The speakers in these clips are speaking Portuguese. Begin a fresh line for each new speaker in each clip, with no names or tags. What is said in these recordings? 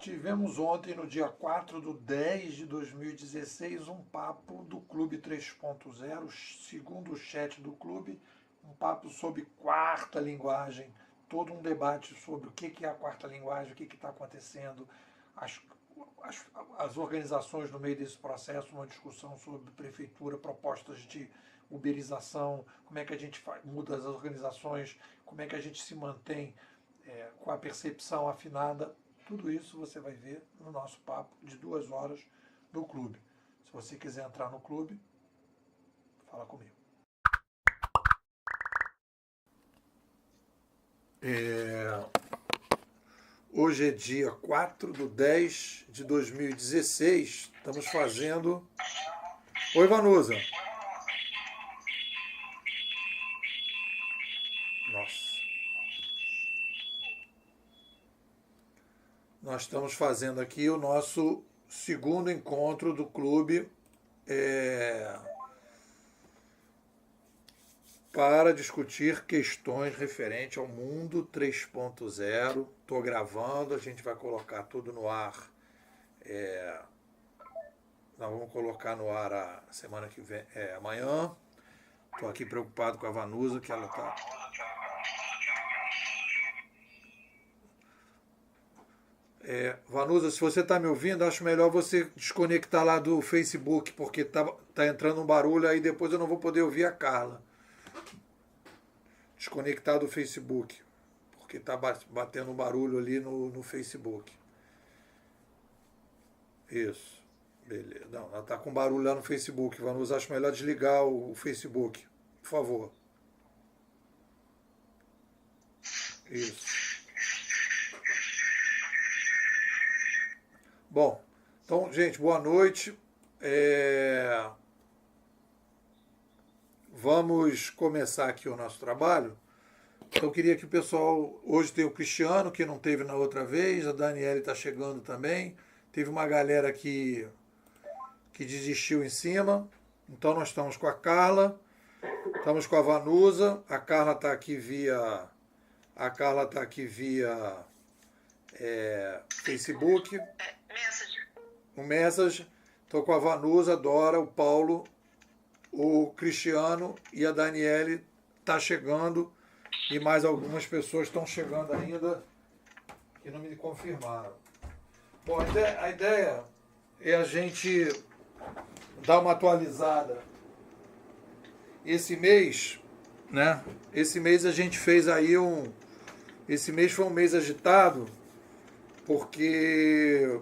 Tivemos ontem, no dia 4/10/2016, um papo do Clube 3.0, segundo o chat do clube, um papo sobre quarta linguagem, todo um debate sobre o que é a quarta linguagem, o que está acontecendo, as, as organizações no meio desse processo, uma discussão sobre prefeitura, propostas de uberização, como é que a gente muda as organizações, como é que a gente se mantém com a percepção afinada. Tudo isso você vai ver no nosso papo de 2 horas no clube. Se você quiser entrar no clube, fala comigo. Hoje é dia 4/10/2016. Estamos fazendo... Oi, Vanusa. Nossa. Nós estamos fazendo aqui o nosso segundo encontro do clube para discutir questões referentes ao mundo 3.0. Estou gravando, a gente vai colocar tudo no ar. Nós vamos colocar no ar a semana que vem, amanhã. Estou aqui preocupado com a Vanusa, que ela está... Vanusa, se você está me ouvindo, acho melhor você desconectar lá do Facebook, porque tá entrando um barulho aí, depois eu não vou poder ouvir a Carla. Desconectar do Facebook, porque está batendo um barulho ali no Facebook. Isso, beleza. Não, ela está com barulho lá no Facebook, Vanusa, acho melhor desligar o Facebook, por favor. Isso. Bom, então, gente, boa noite. Vamos começar aqui o nosso trabalho. Então, eu queria que o pessoal... Hoje tem o Cristiano, que não teve na outra vez, a Daniele está chegando também. Teve uma galera que desistiu em cima. Então, nós estamos com a Carla, estamos com a Vanusa. A Carla está aqui via... Facebook. O Message. Estou com a Vanusa, a Dora, o Paulo, o Cristiano e a Daniele está chegando. E mais algumas pessoas estão chegando ainda que não me confirmaram. Bom, a ideia é a gente dar uma atualizada. Esse mês, né? Esse mês a gente fez aí Esse mês foi um mês agitado, porque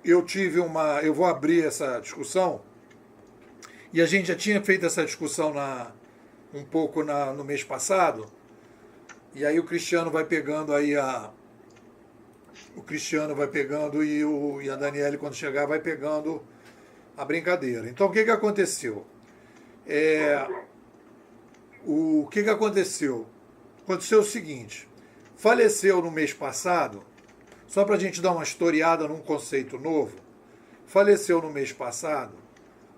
eu vou abrir essa discussão, e a gente já tinha feito essa discussão um pouco no mês passado, e aí o Cristiano vai pegando aí e a Daniele, quando chegar, vai pegando a brincadeira. Então, o que aconteceu? O que aconteceu? Aconteceu o seguinte: faleceu no mês passado, só para a gente dar uma historiada num conceito novo, faleceu no mês passado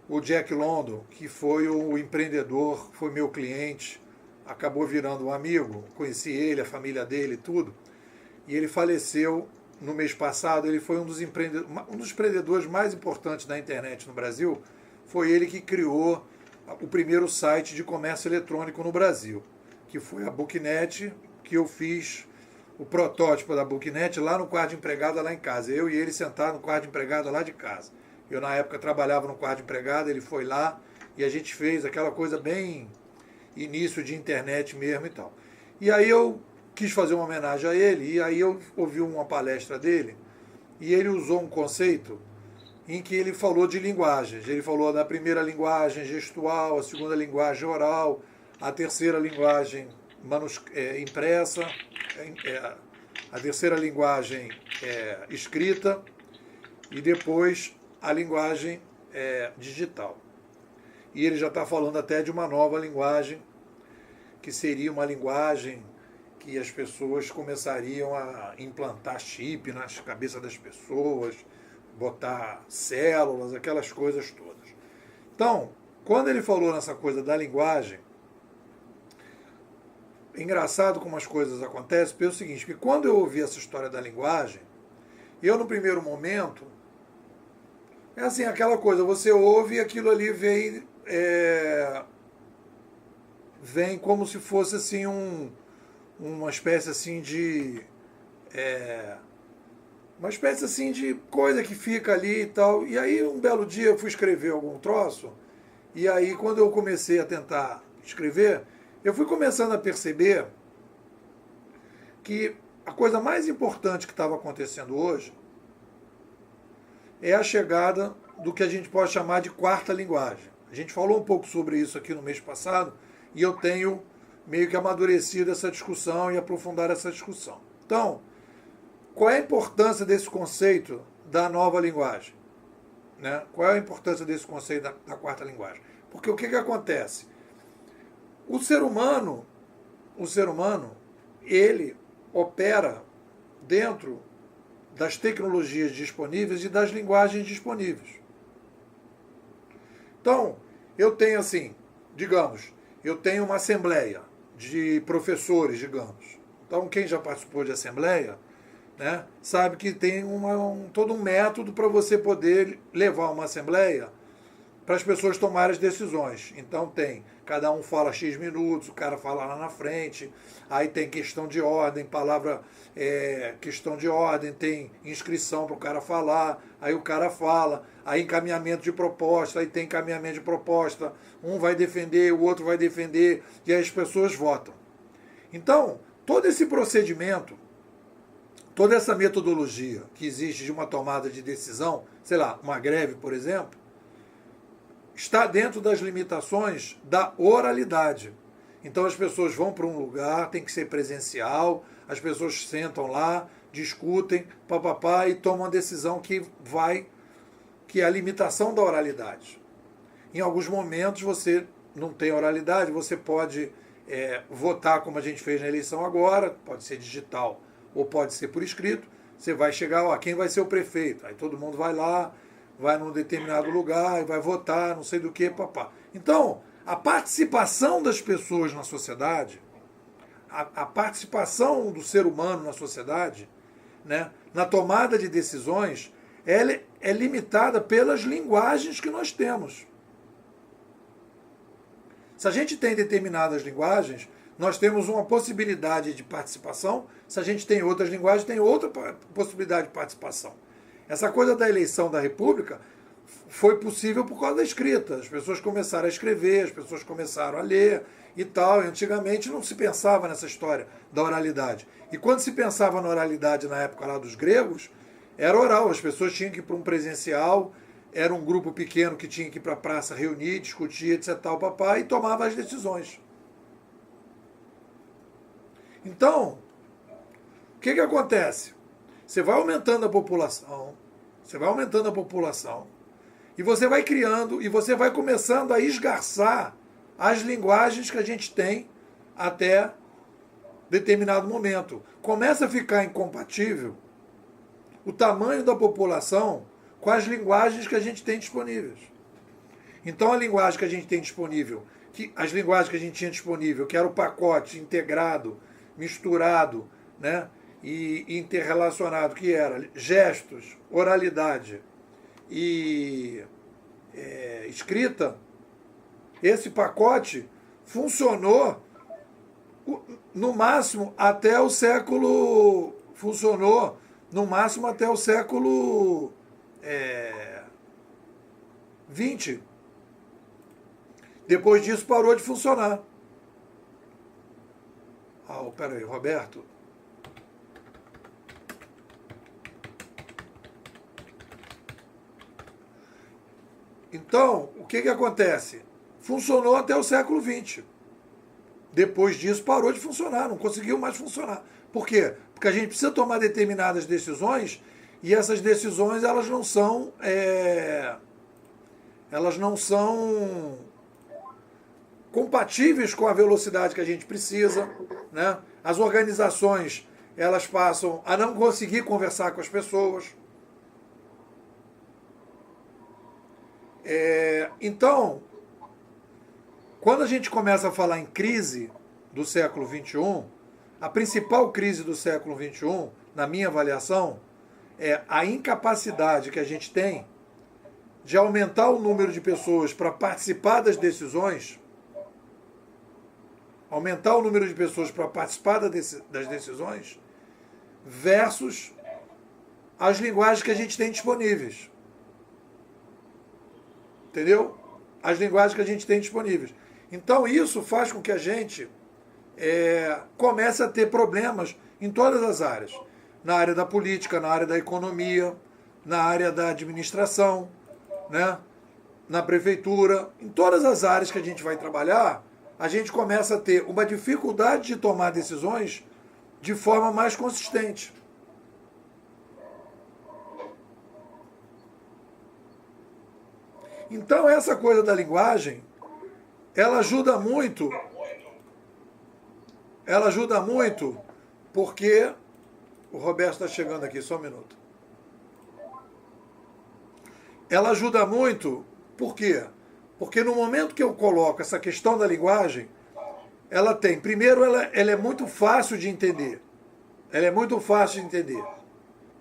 o Jack London, que foi o empreendedor, foi meu cliente, acabou virando um amigo, conheci ele, a família dele e tudo, e ele faleceu no mês passado. Ele foi um dos empreendedores mais importantes da internet no Brasil. Foi ele que criou o primeiro site de comércio eletrônico no Brasil, que foi a Booknet, que eu fiz o protótipo da Booknet lá no quarto de empregada lá em casa. Eu e ele sentados no quarto de empregada lá de casa. Eu, na época, trabalhava no quarto de empregada, ele foi lá e a gente fez aquela coisa bem início de internet mesmo e tal. E aí eu quis fazer uma homenagem a ele, e aí eu ouvi uma palestra dele, e ele usou um conceito em que ele falou de linguagens. Ele falou da primeira linguagem gestual, a segunda linguagem oral, a terceira linguagem impressa, a terceira linguagem escrita, e depois a linguagem digital. E ele já está falando até de uma nova linguagem, que seria uma linguagem que as pessoas começariam a implantar chip nas cabeças das pessoas, botar células, aquelas coisas todas. Então, quando ele falou nessa coisa da linguagem, é engraçado como as coisas acontecem, pelo seguinte, que quando eu ouvi essa história da linguagem, eu no primeiro momento, é assim, aquela coisa, você ouve e aquilo ali vem como se fosse assim uma espécie assim de uma espécie assim de coisa que fica ali e tal. E aí um belo dia eu fui escrever algum troço, e aí quando eu comecei a tentar escrever, eu fui começando a perceber que a coisa mais importante que estava acontecendo hoje é a chegada do que a gente pode chamar de quarta linguagem. A gente falou um pouco sobre isso aqui no mês passado, e eu tenho meio que amadurecido essa discussão e aprofundado essa discussão. Então, qual é a importância desse conceito da nova linguagem? Né? Qual é a importância desse conceito da quarta linguagem? Porque o que acontece? O ser humano, ele opera dentro das tecnologias disponíveis e das linguagens disponíveis. Então, eu tenho assim, digamos, eu tenho uma assembleia de professores, digamos. Então, quem já participou de assembleia, né, sabe que tem todo um método para você poder levar uma assembleia para as pessoas tomarem as decisões. Então cada um fala X minutos, o cara fala lá na frente, aí tem questão de ordem, questão de ordem, tem inscrição para o cara falar, aí o cara fala, aí encaminhamento de proposta, aí tem encaminhamento de proposta, um vai defender, o outro vai defender, e aí as pessoas votam. Então, todo esse procedimento, toda essa metodologia que existe de uma tomada de decisão, sei lá, uma greve, por exemplo, está dentro das limitações da oralidade. Então as pessoas vão para um lugar, tem que ser presencial, as pessoas sentam lá, discutem, papapá, e tomam uma decisão que é a limitação da oralidade. Em alguns momentos você não tem oralidade, você pode votar como a gente fez na eleição agora, pode ser digital ou pode ser por escrito, você vai chegar, quem vai ser o prefeito? Aí todo mundo vai lá, vai num determinado lugar e vai votar, não sei do que, papá. Então, a participação das pessoas na sociedade, a participação do ser humano na sociedade, né, na tomada de decisões, ela é limitada pelas linguagens que nós temos. Se a gente tem determinadas linguagens, nós temos uma possibilidade de participação. Se a gente tem outras linguagens, tem outra possibilidade de participação. Essa coisa da eleição da República foi possível por causa da escrita. As pessoas começaram a escrever, as pessoas começaram a ler e tal. E antigamente não se pensava nessa história da oralidade. E quando se pensava na oralidade na época lá dos gregos, era oral. As pessoas tinham que ir para um presencial, era um grupo pequeno que tinha que ir para a praça reunir, discutir, etc. Tal, papai, e tomava as decisões. Então, o que acontece? Você vai aumentando a população, e você vai criando, e você vai começando a esgarçar as linguagens que a gente tem até determinado momento. Começa a ficar incompatível o tamanho da população com as linguagens que a gente tem disponíveis. Então a linguagem que a gente tem disponível, as linguagens que a gente tinha disponível, que era o pacote integrado, misturado, né, e interrelacionado, que era gestos, oralidade e escrita, esse pacote funcionou no máximo até o século XX. Depois disso parou de funcionar. Peraí, Roberto. Então, o que acontece? Funcionou até o século XX. Depois disso parou de funcionar, não conseguiu mais funcionar. Por quê? Porque a gente precisa tomar determinadas decisões, e essas decisões elas não são compatíveis com a velocidade que a gente precisa, né? As organizações elas passam a não conseguir conversar com as pessoas. Então, quando a gente começa a falar em crise, do século XXI, a principal crise do século XXI, na minha avaliação, é a incapacidade que a gente tem de aumentar o número de pessoas para participar das decisões, aumentar o número de pessoas para participar das decisões, versus as linguagens que a gente tem disponíveis. Entendeu? As linguagens que a gente tem disponíveis. Então isso faz com que a gente comece a ter problemas em todas as áreas. Na área da política, na área da economia, na área da administração, né? Na prefeitura, em todas as áreas que a gente vai trabalhar, a gente começa a ter uma dificuldade de tomar decisões de forma mais consistente. Então essa coisa da linguagem, ela ajuda muito porque o Roberto está chegando aqui, só um minuto. Ela ajuda muito, por quê? Porque no momento que eu coloco essa questão da linguagem, ela tem, primeiro, ela é muito fácil de entender. Ela é muito fácil de entender.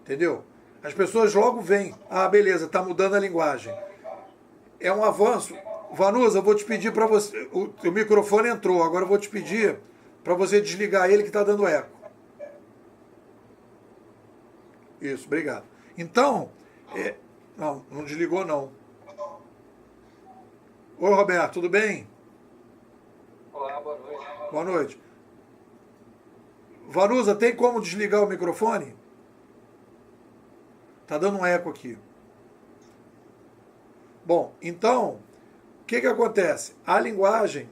Entendeu? As pessoas logo veem, beleza, está mudando a linguagem. É um avanço. Vanusa, eu vou te pedir para você, o teu microfone entrou, agora eu vou te pedir para você desligar ele que está dando eco. Isso, obrigado. Então, não desligou não. Oi, Roberto, tudo bem?
Olá, boa noite.
Boa noite. Vanusa, tem como desligar o microfone? Tá dando um eco aqui. Bom, então, o que acontece? A linguagem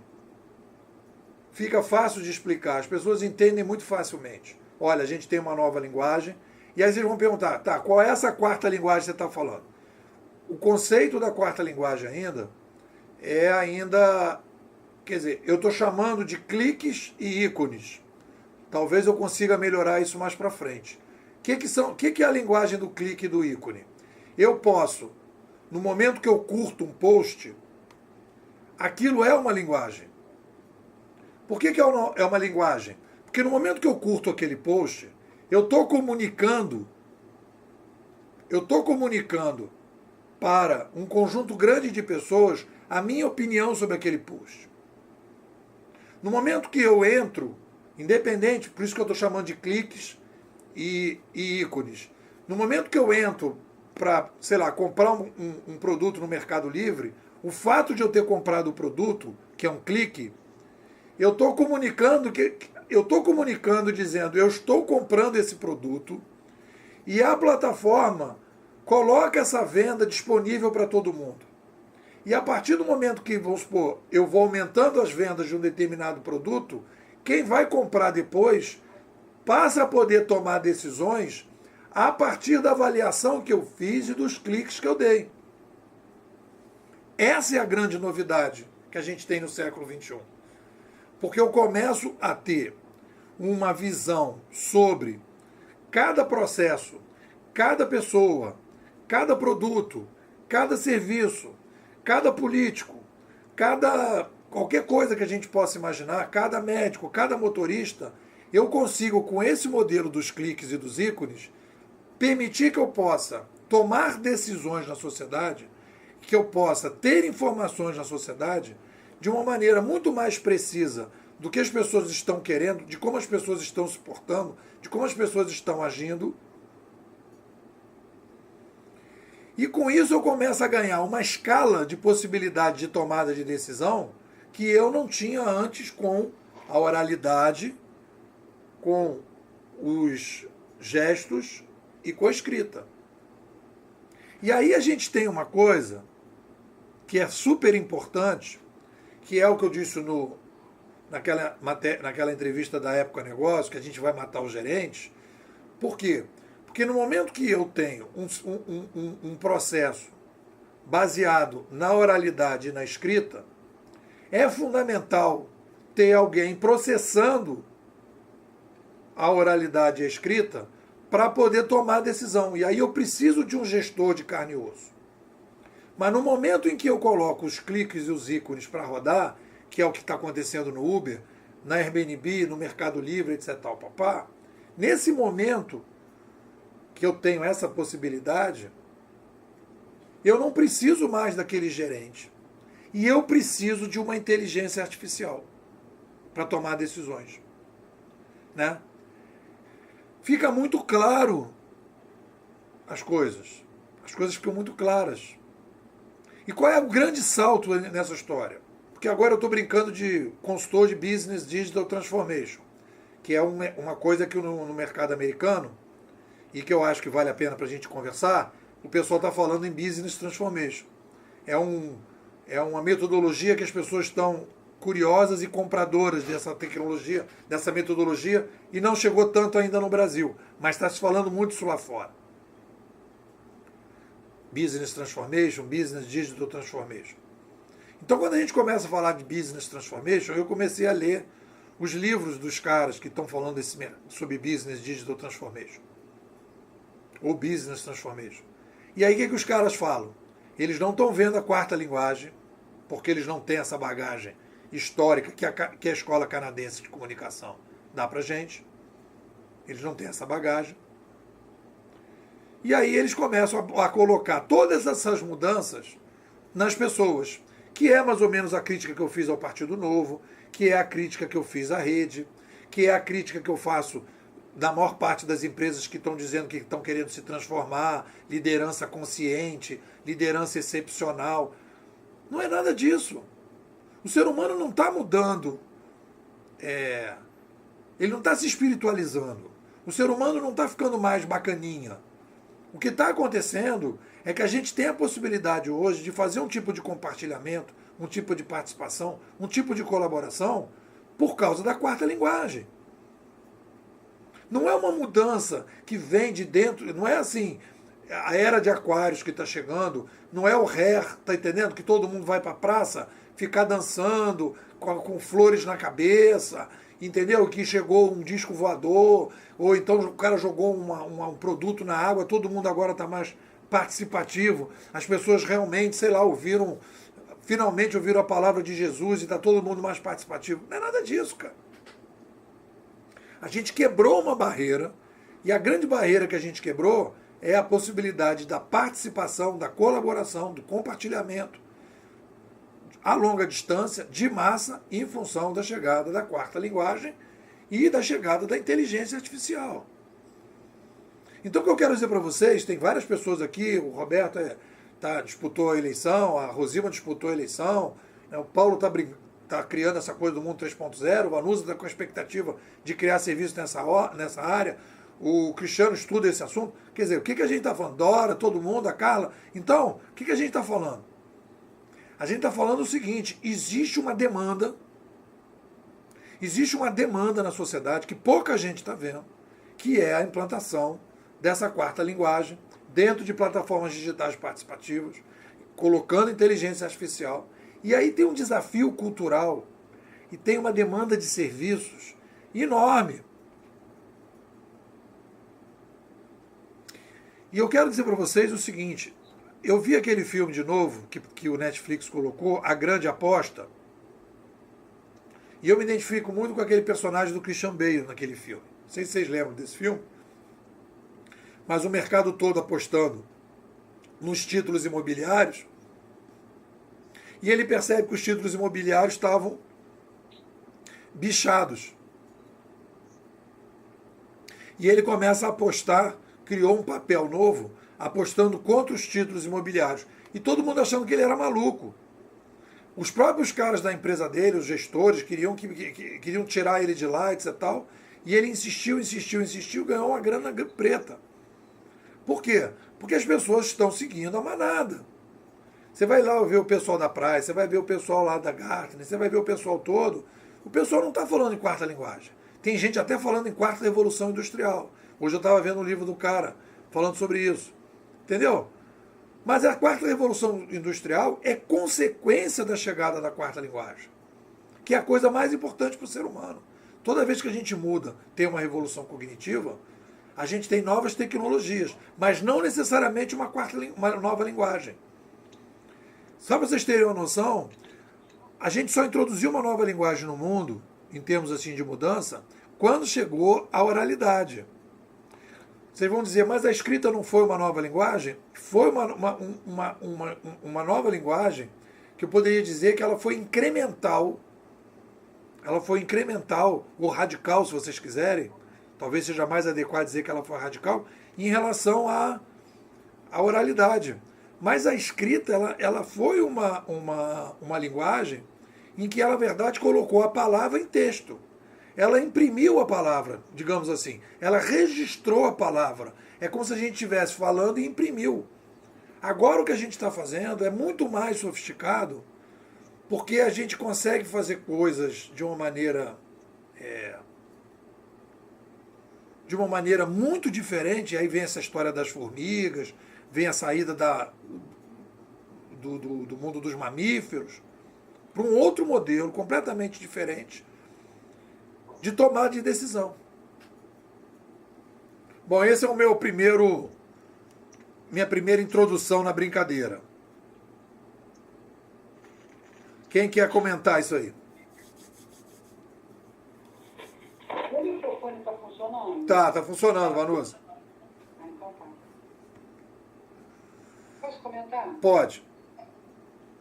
fica fácil de explicar, as pessoas entendem muito facilmente. Olha, a gente tem uma nova linguagem, e aí vocês vão perguntar, tá, qual é essa quarta linguagem que você está falando? O conceito da quarta linguagem quer dizer, eu estou chamando de cliques e ícones. Talvez eu consiga melhorar isso mais para frente. O que é a linguagem do clique e do ícone? Eu posso, no momento que eu curto um post, aquilo é uma linguagem. Por que é uma linguagem? Porque no momento que eu curto aquele post, eu estou comunicando para um conjunto grande de pessoas a minha opinião sobre aquele post. No momento que eu entro, independente, por isso que eu estou chamando de cliques e ícones, no momento que eu entro para, sei lá, comprar um produto no Mercado Livre, o fato de eu ter comprado o produto, que é um clique, eu estou comunicando dizendo, eu estou comprando esse produto e a plataforma coloca essa venda disponível para todo mundo. E a partir do momento que, vamos supor, eu vou aumentando as vendas de um determinado produto, quem vai comprar depois passa a poder tomar decisões a partir da avaliação que eu fiz e dos cliques que eu dei. Essa é a grande novidade que a gente tem no século XXI. Porque eu começo a ter uma visão sobre cada processo, cada pessoa, cada produto, cada serviço, cada político, qualquer coisa que a gente possa imaginar, cada médico, cada motorista, eu consigo, com esse modelo dos cliques e dos ícones, permitir que eu possa tomar decisões na sociedade, que eu possa ter informações na sociedade de uma maneira muito mais precisa do que as pessoas estão querendo, de como as pessoas estão se portando, de como as pessoas estão agindo. E com isso eu começo a ganhar uma escala de possibilidade de tomada de decisão que eu não tinha antes com a oralidade, com os gestos e com a escrita. E aí a gente tem uma coisa que é super importante, que é o que eu disse naquela entrevista da Época Negócio, que a gente vai matar os gerentes. Por quê? Porque no momento que eu tenho um processo baseado na oralidade e na escrita, é fundamental ter alguém processando a oralidade e a escrita para poder tomar a decisão. E aí eu preciso de um gestor de carne e osso. Mas no momento em que eu coloco os cliques e os ícones para rodar, que é o que está acontecendo no Uber, na Airbnb, no Mercado Livre, etc. Tal, papá. Nesse momento que eu tenho essa possibilidade, eu não preciso mais daquele gerente. E eu preciso de uma inteligência artificial para tomar decisões. Né? Fica muito claro as coisas. As coisas ficam muito claras. E qual é o grande salto nessa história? Porque agora eu estou brincando de consultor de Business Digital Transformation, que é uma coisa que no mercado americano, e que eu acho que vale a pena para a gente conversar, o pessoal está falando em Business Transformation. É uma metodologia que as pessoas estão curiosas e compradoras dessa tecnologia, dessa metodologia, e não chegou tanto ainda no Brasil, mas está se falando muito isso lá fora. Business Transformation, Business Digital Transformation. Então, quando a gente começa a falar de Business Transformation, eu comecei a ler os livros dos caras que estão falando sobre Business Digital Transformation. Ou Business Transformation. E aí, o que os caras falam? Eles não estão vendo a quarta linguagem, porque eles não têm essa bagagem histórica que a escola canadense de comunicação dá pra gente. Eles não têm essa bagagem. E aí eles começam a colocar todas essas mudanças nas pessoas, que é mais ou menos a crítica que eu fiz ao Partido Novo, que é a crítica que eu fiz à rede, que é a crítica que eu faço da maior parte das empresas que estão dizendo que estão querendo se transformar, liderança consciente, liderança excepcional. Não é nada disso. O ser humano não está mudando. Ele não está se espiritualizando. O ser humano não está ficando mais bacaninha. O que está acontecendo é que a gente tem a possibilidade hoje de fazer um tipo de compartilhamento, um tipo de participação, um tipo de colaboração por causa da quarta linguagem. Não é uma mudança que vem de dentro, não é assim, a era de Aquários que está chegando, não é o hair, tá entendendo? Que todo mundo vai para a praça ficar dançando com flores na cabeça, entendeu? Que chegou um disco voador, ou então o cara jogou um produto na água, todo mundo agora está mais participativo, as pessoas realmente, sei lá, finalmente ouviram a palavra de Jesus e está todo mundo mais participativo. Não é nada disso, cara. A gente quebrou uma barreira, e a grande barreira que a gente quebrou é a possibilidade da participação, da colaboração, do compartilhamento a longa distância, de massa, em função da chegada da quarta linguagem e da chegada da inteligência artificial. Então o que eu quero dizer para vocês, tem várias pessoas aqui, o Roberto disputou a eleição, a Rosima disputou a eleição, o Paulo está criando essa coisa do mundo 3.0, o Vanusa está com a expectativa de criar serviço nessa área, o Cristiano estuda esse assunto. Quer dizer, o que a gente está falando? Dora, todo mundo, a Carla. Então, o que a gente está falando? A gente está falando o seguinte, existe uma demanda na sociedade que pouca gente está vendo, que é a implantação dessa quarta linguagem dentro de plataformas digitais participativas, colocando inteligência artificial. E aí tem um desafio cultural e tem uma demanda de serviços enorme. E eu quero dizer para vocês o seguinte, eu vi aquele filme de novo, que o Netflix colocou, A Grande Aposta, e eu me identifico muito com aquele personagem do Christian Bale naquele filme. Não sei se vocês lembram desse filme, mas o mercado todo apostando nos títulos imobiliários, e ele percebe que os títulos imobiliários estavam bichados. E ele começa a apostar, criou um papel novo, apostando contra os títulos imobiliários. E todo mundo achando que ele era maluco. Os próprios caras da empresa dele, os gestores, queriam tirar ele de lá, etc. Tal, e ele insistiu, ganhou uma grana preta. Por quê? Porque as pessoas estão seguindo a manada. Você vai lá ver o pessoal da praia, você vai ver o pessoal lá da Gartner, você vai ver o pessoal todo. O pessoal não está falando em quarta linguagem. Tem gente até falando em quarta revolução industrial. Hoje eu estava vendo um livro do cara falando sobre isso. Entendeu? Mas a quarta revolução industrial é consequência da chegada da quarta linguagem, que é a coisa mais importante para o ser humano. Toda vez que a gente muda, tem uma revolução cognitiva, a gente tem novas tecnologias, mas não necessariamente uma nova linguagem. Só para vocês terem uma noção, a gente só introduziu uma nova linguagem no mundo, em termos assim de mudança, quando chegou a oralidade. Vocês vão dizer, mas a escrita não foi uma nova linguagem? Foi uma nova linguagem que eu poderia dizer que ela foi incremental. Ela foi incremental, ou radical, se vocês quiserem. Talvez seja mais adequado dizer que ela foi radical, em relação à oralidade. Mas a escrita, ela foi uma linguagem em que ela, na verdade, colocou a palavra em texto. Ela imprimiu a palavra, digamos assim. Ela registrou a palavra. É como se a gente estivesse falando e imprimiu. Agora o que a gente está fazendo é muito mais sofisticado, porque a gente consegue fazer coisas de uma maneira muito diferente. Aí vem essa história das formigas, vem a saída do mundo dos mamíferos para um outro modelo completamente diferente de tomada de decisão. Bom, esse é o minha primeira introdução na brincadeira. Quem quer comentar isso aí?
O microfone está funcionando?
Tá funcionando, Vanusa.
Ah, então tá. Posso comentar?
Pode.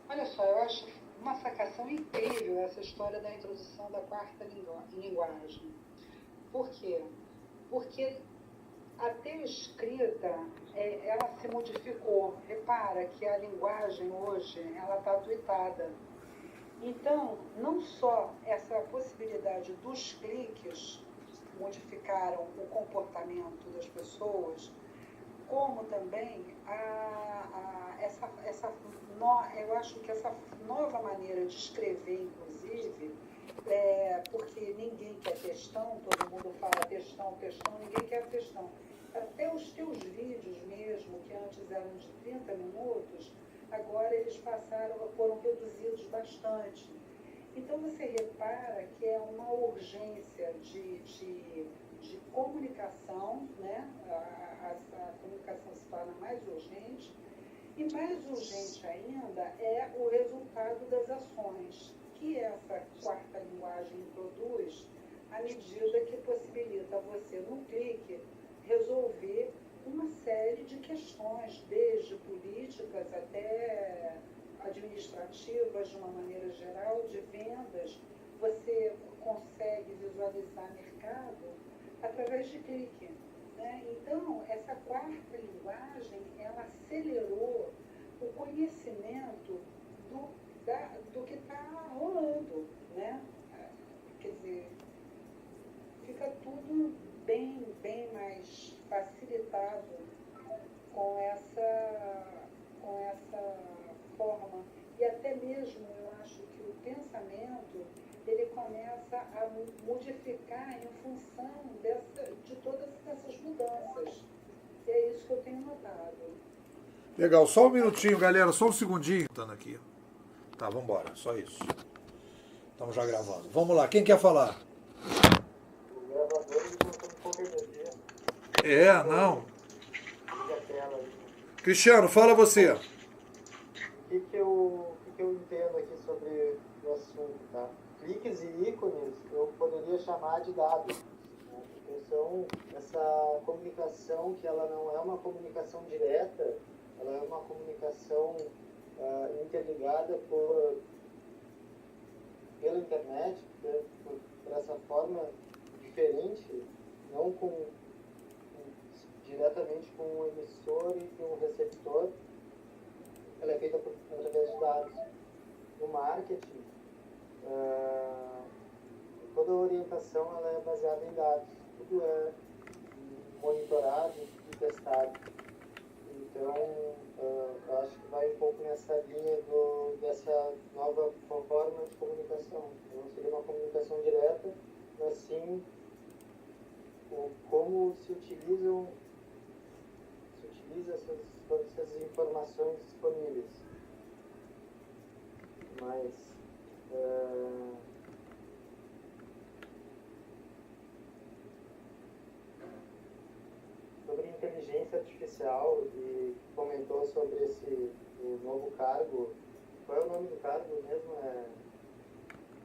Olha só, eu acho uma sacação incrível essa história da introdução da quarta linguagem. Por quê? Porque até a escrita, ela se modificou. Repara que a linguagem hoje, ela está tweetada. Então, não só essa possibilidade dos cliques modificaram o comportamento das pessoas, como também eu acho que essa nova maneira de escrever, inclusive, porque ninguém quer textão, todo mundo fala textão, ninguém quer textão. Até os teus vídeos mesmo, que antes eram de 30 minutos, agora eles foram reduzidos bastante. Então você repara que é uma urgência de comunicação, né? A comunicação se torna mais urgente, e mais urgente ainda é o resultado das ações que essa quarta linguagem introduz, à medida que possibilita você, num clique, resolver uma série de questões, desde políticas até administrativas, de uma maneira geral, de vendas. Você consegue visualizar mercado através de clique, né? Então, essa quarta linguagem, ela acelerou o conhecimento do que está rolando, né? Quer dizer, fica tudo bem mais facilitado com essa forma. E até mesmo eu acho que o pensamento ele começa a modificar em função de todas essas mudanças. E é isso que eu tenho notado.
Legal, só um minutinho, galera, só um segundinho. Aqui. Tá, vamos embora, só isso. Estamos já gravando. Vamos lá, quem quer falar? Não. Cristiano, fala você.
O que eu entendo aqui sobre o assunto, tá? Cliques e ícones eu poderia chamar de dados, né? Porque são essa comunicação que ela não é uma comunicação direta, ela é uma comunicação interligada pela internet, por essa forma diferente, não diretamente com um emissor e com um receptor. Ela é feita através de dados. No marketing, toda a orientação ela é baseada em dados. Tudo é monitorado e testado. Então, eu acho que vai um pouco nessa linha dessa nova forma de comunicação. Não seria uma comunicação direta, mas sim como se utiliza todas essas informações disponíveis. Mas sobre inteligência artificial, e comentou sobre o novo cargo. Qual é o nome do cargo mesmo?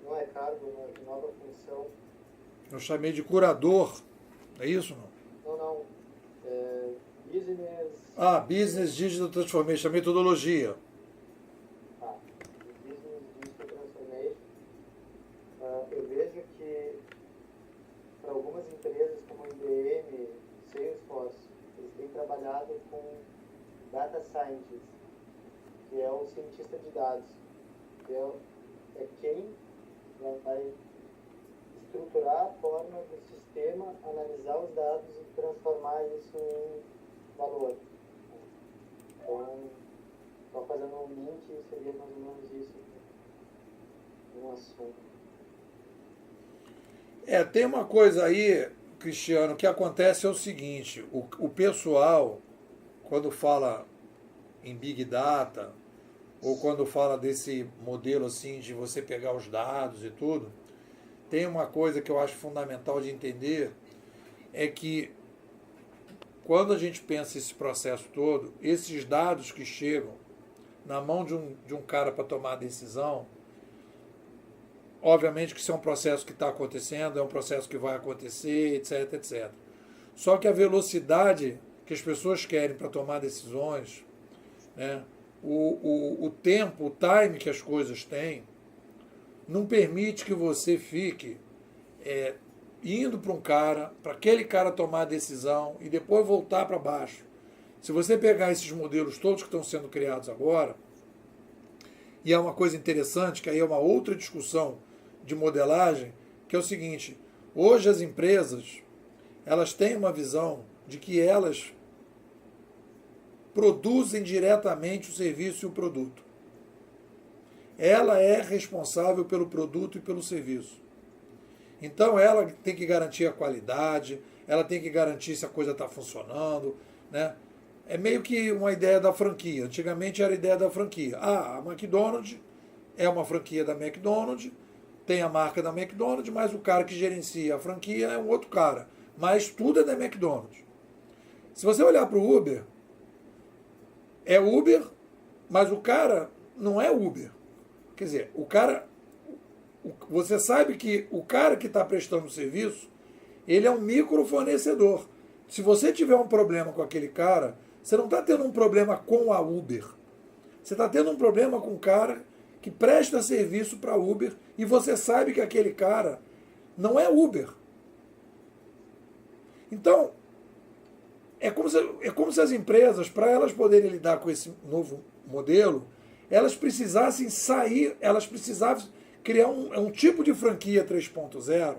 não é cargo, uma nova função.
Eu chamei de curador, é isso não?
Não, business...
Business Digital Transformation, a metodologia.
Business Digital Transformation. Eu vejo que para algumas empresas como a IBM, Salesforce, eles têm trabalhado com Data Scientist, que é o cientista de dados, que é quem vai estruturar a forma do sistema, analisar os dados e transformar isso em valor. Então, só fazendo um link, seria mais ou menos isso, um assunto.
Tem uma coisa aí, Cristiano, que acontece é o seguinte, o pessoal, quando fala em Big Data, ou quando fala desse modelo assim de você pegar os dados e tudo, tem uma coisa que eu acho fundamental de entender, é que quando a gente pensa esse processo todo, esses dados que chegam na mão de um cara para tomar a decisão, obviamente que isso é um processo que está acontecendo, é um processo que vai acontecer, etc, etc. Só que a velocidade que as pessoas querem para tomar decisões, né, o tempo, o time que as coisas têm, não permite que você fique indo para aquele cara tomar a decisão e depois voltar para baixo. Se você pegar esses modelos todos que estão sendo criados agora, e é uma coisa interessante, que aí é uma outra discussão de modelagem, que é o seguinte, hoje as empresas, elas têm uma visão de que elas produzem diretamente o serviço e o produto. Ela é responsável pelo produto e pelo serviço. Então ela tem que garantir a qualidade, ela tem que garantir se a coisa está funcionando, né? É meio que uma ideia da franquia. Antigamente era a ideia da franquia. A McDonald's é uma franquia da McDonald's, tem a marca da McDonald's, mas o cara que gerencia a franquia é um outro cara. Mas tudo é da McDonald's. Se você olhar para o Uber, é Uber, mas o cara não é Uber. Quer dizer, você sabe que o cara que está prestando o serviço, ele é um micro fornecedor. Se você tiver um problema com aquele cara, você não está tendo um problema com a Uber. Você está tendo um problema com o cara que presta serviço para a Uber e você sabe que aquele cara não é Uber. Então, é como se as empresas, para elas poderem lidar com esse novo modelo, elas precisassem criar um tipo de franquia 3.0,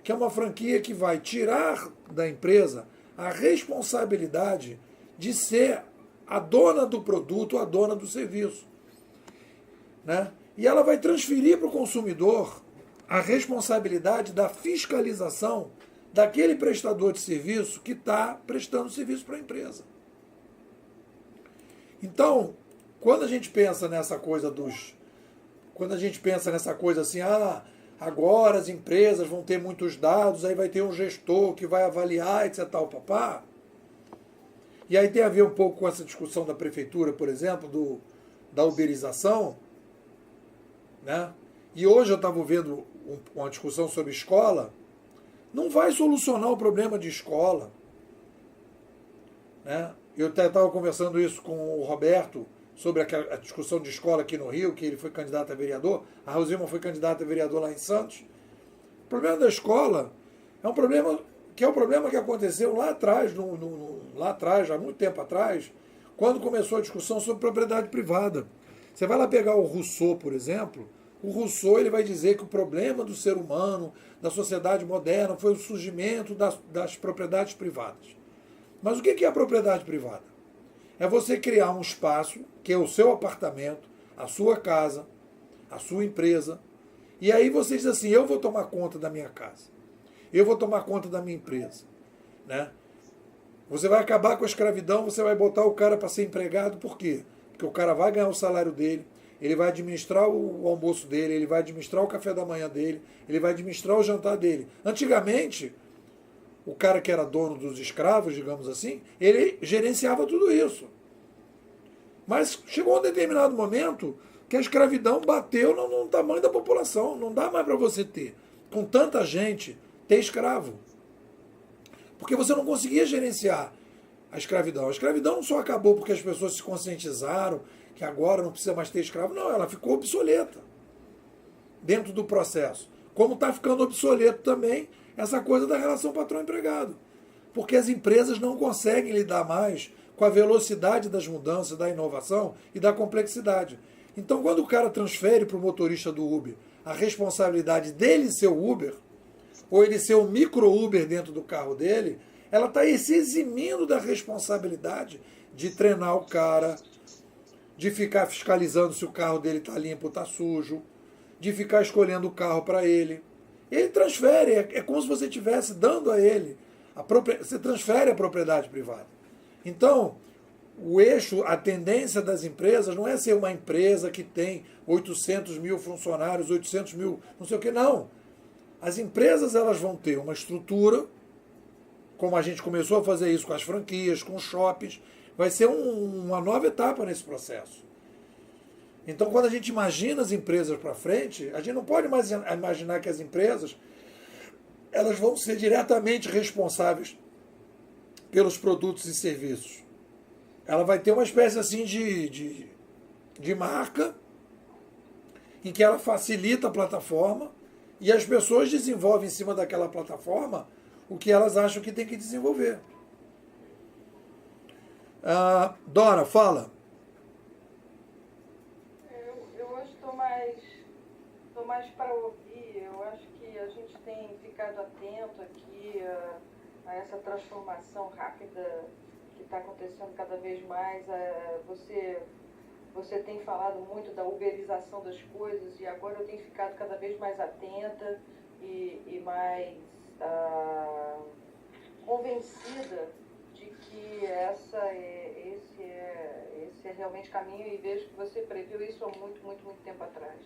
que é uma franquia que vai tirar da empresa a responsabilidade de ser a dona do produto, a dona do serviço. Né? E ela vai transferir para o consumidor a responsabilidade da fiscalização daquele prestador de serviço que está prestando serviço para a empresa. Então, quando a gente pensa nessa coisa assim, agora as empresas vão ter muitos dados, aí vai ter um gestor que vai avaliar, etc, tal, papá. E aí tem a ver um pouco com essa discussão da prefeitura, por exemplo, da uberização, né? E hoje eu estava vendo uma discussão sobre escola, não vai solucionar o problema de escola. Né? Eu estava conversando isso com o Roberto sobre a discussão de escola aqui no Rio, que ele foi candidato a vereador, a Rosilma foi candidata a vereador lá em Santos. O problema da escola é um problema que aconteceu lá atrás, já há muito tempo atrás, quando começou a discussão sobre propriedade privada. Você vai lá pegar o Rousseau, por exemplo, o Rousseau ele vai dizer que o problema do ser humano, da sociedade moderna, foi o surgimento das propriedades privadas. Mas o que é a propriedade privada? É você criar um espaço, que é o seu apartamento, a sua casa, a sua empresa, e aí você diz assim, eu vou tomar conta da minha casa, eu vou tomar conta da minha empresa. Né? Você vai acabar com a escravidão, você vai botar o cara para ser empregado, por quê? Porque o cara vai ganhar o salário dele, ele vai administrar o almoço dele, ele vai administrar o café da manhã dele, ele vai administrar o jantar dele. Antigamente, o cara que era dono dos escravos, digamos assim, ele gerenciava tudo isso. Mas chegou um determinado momento que a escravidão bateu no tamanho da população. Não dá mais para você ter, com tanta gente, ter escravo. Porque você não conseguia gerenciar a escravidão. A escravidão não só acabou porque as pessoas se conscientizaram que agora não precisa mais ter escravo. Não, ela ficou obsoleta dentro do processo. Como está ficando obsoleto também essa coisa da relação patrão-empregado. Porque as empresas não conseguem lidar mais com a velocidade das mudanças, da inovação e da complexidade. Então, quando o cara transfere para o motorista do Uber a responsabilidade dele ser o Uber, ou ele ser o micro-Uber dentro do carro dele, ela está se eximindo da responsabilidade de treinar o cara, de ficar fiscalizando se o carro dele está limpo ou está sujo, de ficar escolhendo o carro para ele. Ele transfere, é como se você estivesse dando a ele, você transfere a propriedade privada. Então, o eixo, a tendência das empresas não é ser uma empresa que tem 800 mil funcionários, 800 mil, não sei o que, não. As empresas elas vão ter uma estrutura, como a gente começou a fazer isso com as franquias, com os shoppings, vai ser uma nova etapa nesse processo. Então, quando a gente imagina as empresas para frente, a gente não pode mais imaginar que as empresas elas vão ser diretamente responsáveis pelos produtos e serviços. Ela vai ter uma espécie assim de marca em que ela facilita a plataforma e as pessoas desenvolvem em cima daquela plataforma o que elas acham que tem que desenvolver. Dora, fala.
Eu hoje estou mais para ouvir. Eu acho que a gente tem ficado atento aqui a essa transformação rápida que está acontecendo cada vez mais. Você tem falado muito da uberização das coisas e agora eu tenho ficado cada vez mais atenta e mais convencida de que esse é realmente o caminho e vejo que você previu isso há muito tempo atrás.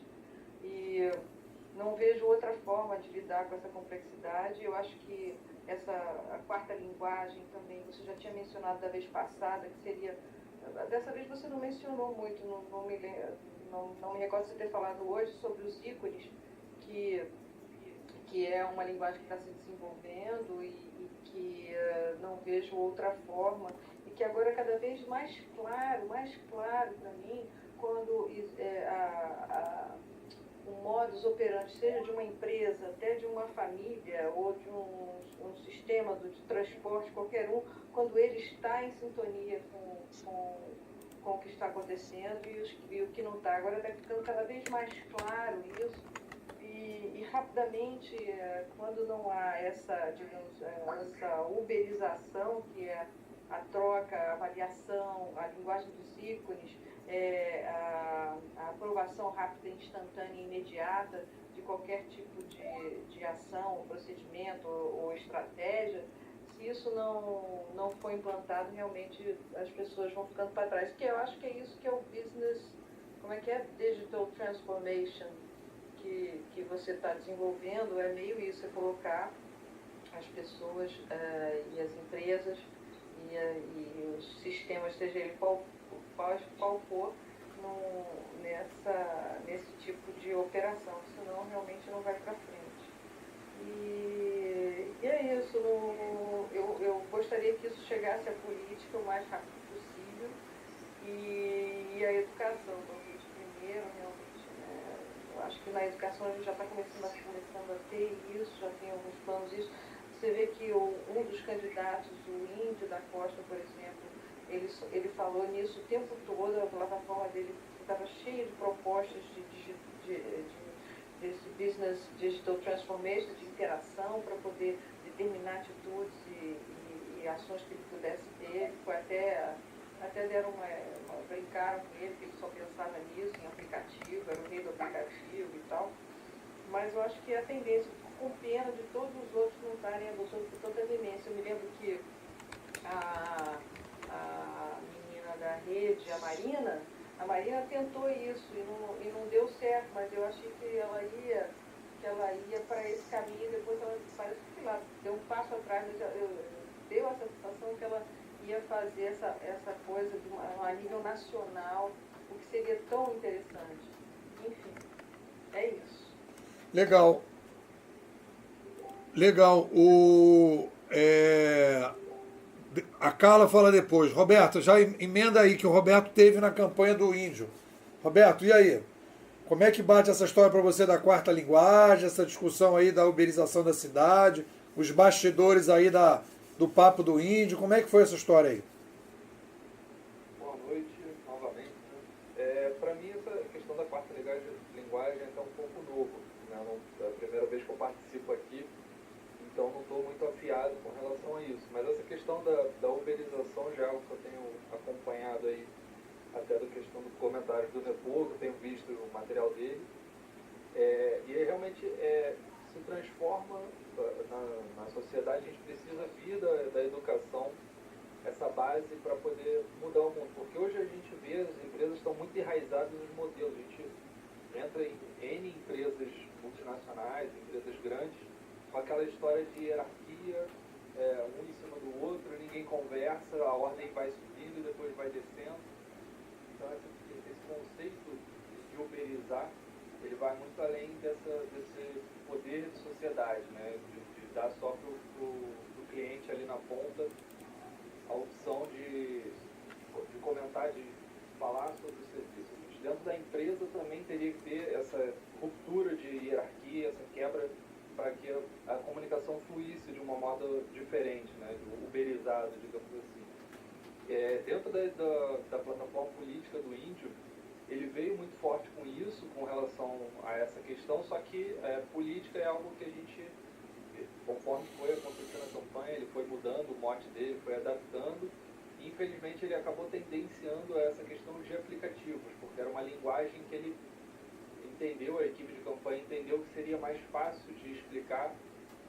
E não vejo outra forma de lidar com essa complexidade. Eu acho que a quarta linguagem também, você já tinha mencionado da vez passada, que seria... Dessa vez você não mencionou muito, não me recordo de você ter falado hoje sobre os ícones, que é uma linguagem que está se desenvolvendo e que não vejo outra forma, e que agora é cada vez mais claro para mim, quando um modus operandi, seja de uma empresa, até de uma família, ou de um sistema de transporte, qualquer um, quando ele está em sintonia com o que está acontecendo e o que não está. Agora está ficando cada vez mais claro isso, e rapidamente, quando não há essa uberização, que é a troca, a avaliação, a linguagem dos ícones, a aprovação rápida, instantânea e imediata de qualquer tipo de ação, procedimento ou estratégia, se isso não for implantado, realmente as pessoas vão ficando para trás. Porque eu acho que é isso que é o business, como é que é? Digital transformation que você está desenvolvendo, é meio isso, é colocar as pessoas e as empresas e os sistemas, seja ele qual for, nesse tipo de operação, senão realmente não vai para frente. E é isso, eu gostaria que isso chegasse à política o mais rápido possível e a educação, talvez primeiro, realmente, né? Eu acho que na educação a gente já está começando a ter isso, já tem alguns planos disso. Você vê que um dos candidatos, o Índio da Costa, por exemplo, ele falou nisso o tempo todo, a plataforma dele estava cheia de propostas desse business digital transformation, de interação, para poder determinar atitudes e ações que ele pudesse ter. Foi até deram brincaram com ele, que ele só pensava nisso, em aplicativo, era o rei do aplicativo e tal. Mas eu acho que a tendência, com pena de todos os outros não estarem adotando com tanta veemência. Eu me lembro que a menina da rede, a Marina tentou isso e não deu certo, mas eu achei que ela ia para esse caminho, depois ela parece que lá, deu um passo atrás, deu essa sensação que ela ia fazer essa coisa a nível nacional, o que seria tão interessante. É isso.
Legal. Legal. A Carla fala depois. Roberto, já emenda aí que o Roberto teve na campanha do Índio. Roberto, e aí? Como é que bate essa história para você da quarta linguagem, essa discussão aí da uberização da cidade, os bastidores aí do papo do Índio? Como é que foi essa história aí?
Boa noite, novamente. Para mim, essa questão da quarta linguagem é um pouco novo. Né? É a primeira vez que eu participo aqui, então não estou muito afiado com relação a isso. Mas essa questão da uberização já é algo que eu tenho acompanhado aí, até da questão do comentário do Repouso, eu tenho visto o material dele. E aí realmente se transforma na sociedade, a gente precisa vir da educação, essa base para poder mudar o mundo. Porque hoje a gente vê as empresas estão muito enraizadas nos modelos. A gente entra em N empresas multinacionais, empresas grandes, com aquela história de hierarquia, um em cima do outro, ninguém conversa, a ordem vai subindo e depois vai descendo. Então esse conceito de uberizar, ele vai muito além desse poder de sociedade, né? de dar só para o cliente ali na ponta a opção de comentar, de falar sobre o serviço. Dentro da empresa também teria que ter essa ruptura de hierarquia, essa quebra, para que a comunicação fluísse de uma modo diferente, né? Uberizado, digamos assim. Dentro da plataforma política do Índio, ele veio muito forte com isso, com relação a essa questão, só que política é algo que a gente, conforme foi acontecendo a campanha, ele foi mudando o mote dele, foi adaptando, e infelizmente ele acabou tendenciando a essa questão de aplicativos, porque era uma linguagem que ele entendeu, a equipe de campanha entendeu que seria mais fácil de explicar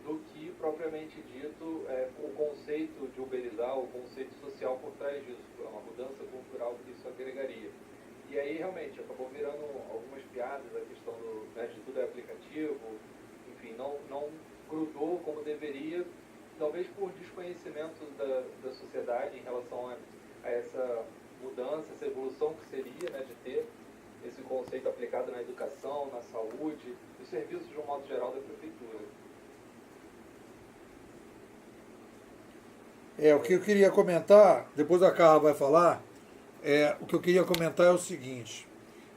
do que propriamente dito o conceito de uberizar, o conceito social por trás disso, uma mudança cultural que isso agregaria. E aí realmente acabou virando algumas piadas, a questão de tudo é aplicativo, enfim, não grudou como deveria, talvez por desconhecimento da sociedade em relação a essa mudança, essa evolução que seria, né, de ter esse conceito aplicado na educação, na saúde, nos serviços de um modo geral da prefeitura.
O que eu queria comentar, depois a Carla vai falar, o que eu queria comentar é o seguinte,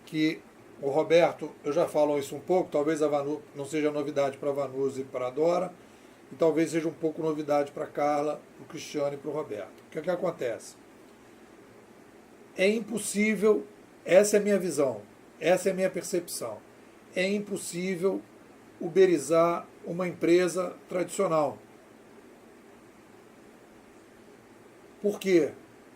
que o Roberto, eu já falo isso um pouco, talvez a Vanu não seja novidade para a Vanusa e para a Dora, e talvez seja um pouco novidade para a Carla, para o Cristiano e para o Roberto. O que é que acontece? É impossível, essa é a minha visão, essa é a minha percepção, é impossível uberizar uma empresa tradicional. Por quê?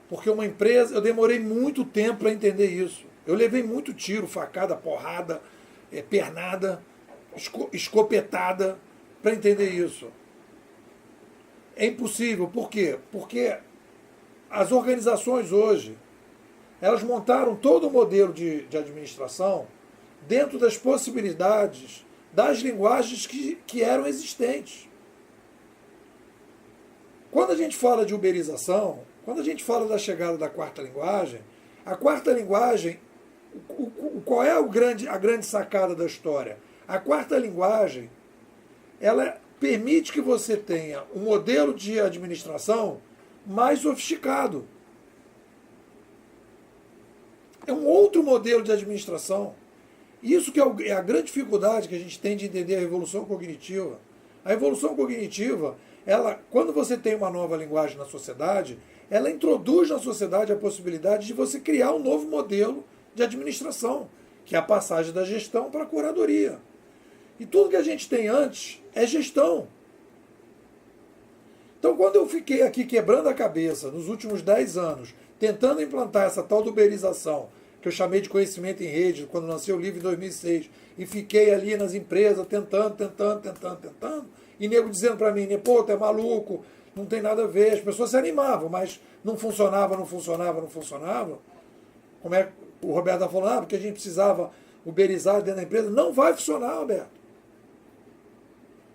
Porque uma empresa, eu demorei muito tempo para entender isso. Eu levei muito tiro, facada, porrada, pernada, escopetada para entender isso. É impossível. Por quê? Porque as organizações hoje, elas montaram todo o modelo de administração dentro das possibilidades das linguagens que eram existentes. Quando a gente fala de uberização, quando a gente fala da chegada da quarta linguagem, a quarta linguagem, qual é a grande sacada da história? A quarta linguagem, ela permite que você tenha um modelo de administração mais sofisticado. É um outro modelo de administração. Isso que é a grande dificuldade que a gente tem de entender a revolução cognitiva. A revolução cognitiva, quando você tem uma nova linguagem na sociedade, ela introduz na sociedade a possibilidade de você criar um novo modelo de administração, que é a passagem da gestão para a curadoria. E tudo que a gente tem antes é gestão. Então, quando eu fiquei aqui quebrando a cabeça nos últimos 10 anos, tentando implantar essa tal de uberização, que eu chamei de conhecimento em rede, quando nasceu o livro em 2006, e fiquei ali nas empresas tentando, e nego dizendo para mim, pô, tu é maluco, não tem nada a ver. As pessoas se animavam, mas não funcionava. Como é que o Roberto está falando? Porque a gente precisava uberizar dentro da empresa. Não vai funcionar, Roberto.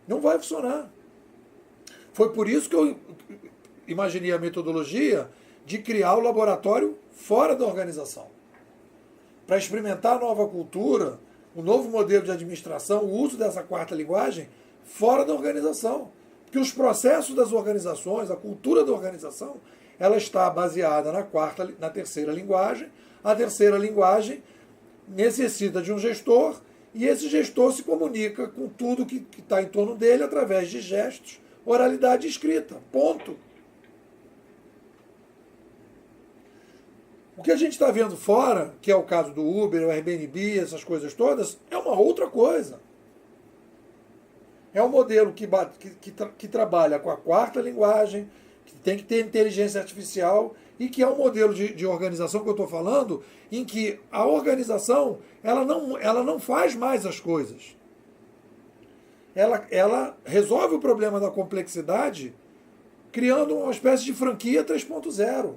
Não vai funcionar. Foi por isso que eu imaginei a metodologia de criar o laboratório fora da organização. Para experimentar a nova cultura o novo modelo de administração, o uso dessa quarta linguagem fora da organização. Porque os processos das organizações, a cultura da organização, ela está baseada na terceira linguagem. A terceira linguagem necessita de um gestor e esse gestor se comunica com tudo que está em torno dele através de gestos, oralidade e escrita. Ponto. O que a gente está vendo fora, que é o caso do Uber, o Airbnb, essas coisas todas, é uma outra coisa. É um modelo que trabalha com a quarta linguagem, que tem que ter inteligência artificial e que é um modelo de organização que eu estou falando, em que a organização ela não faz mais as coisas. Ela resolve o problema da complexidade criando uma espécie de franquia 3.0.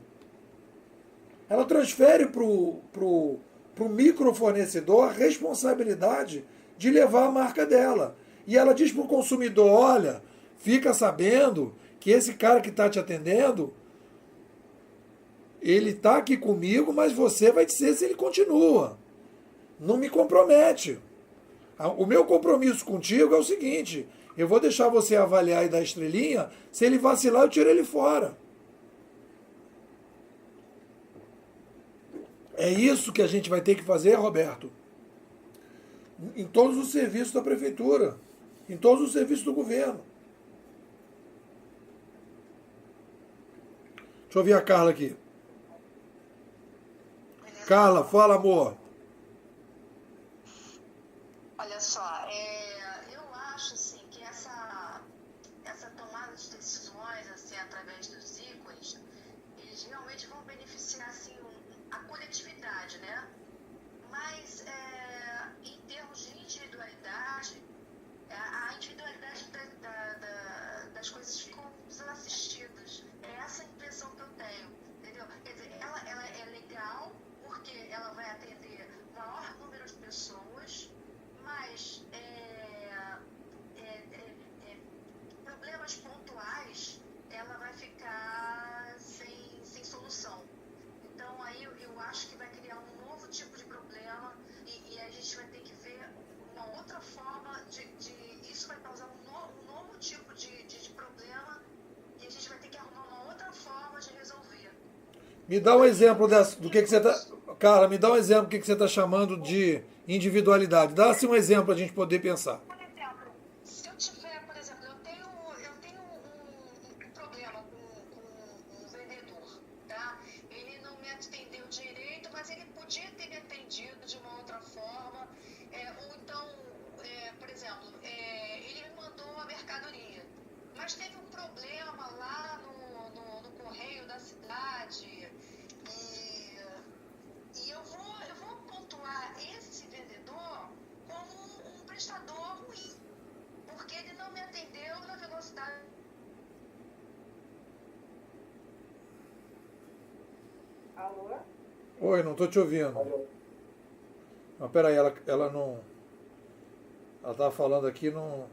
Ela transfere para o microfornecedor a responsabilidade de levar a marca dela. E ela diz para o consumidor, olha, fica sabendo que esse cara que está te atendendo, ele está aqui comigo, mas você vai dizer se ele continua. Não me compromete. O meu compromisso contigo é o seguinte, eu vou deixar você avaliar e dar estrelinha, se ele vacilar eu tiro ele fora. É isso que a gente vai ter que fazer, Roberto, em todos os serviços da prefeitura, em todos os serviços do governo. Deixa eu ouvir a Carla aqui. Carla, fala, amor.
Olha só, eu acho assim, que essa tomada de decisões assim, através dos ícones, eles realmente vão beneficiar assim, a coletividade, né? Mas em termos de individualidade, a individualidade das coisas ficam desassistidas. É essa a impressão que eu tenho, entendeu? Quer dizer, ela é legal porque ela vai atender o maior número de pessoas, mas problemas pontuais ela vai ficar sem solução. Então aí eu acho que vai criar um novo tipo de problema e a gente vai ter que ver uma outra forma isso vai causar um novo tipo de problema e a gente vai ter que arrumar uma outra forma de resolver.
Me dá um exemplo do que você está... Cara, me dá um exemplo do que você está chamando de individualidade. Dá assim um exemplo para a gente poder pensar.
Por exemplo, se eu tiver, por exemplo, eu tenho um problema com um vendedor, tá? Ele não me atendeu direito, mas ele podia ter me atendido de uma outra forma. Ou então, por exemplo, ele me mandou a mercadoria, mas teve um problema lá no correio da cidade. E eu vou pontuar esse vendedor como um prestador ruim, porque ele não me atendeu na velocidade.
Alô?
Oi, não estou te ouvindo.
Alô?
Não, peraí, ela não... Ela estava falando aqui no...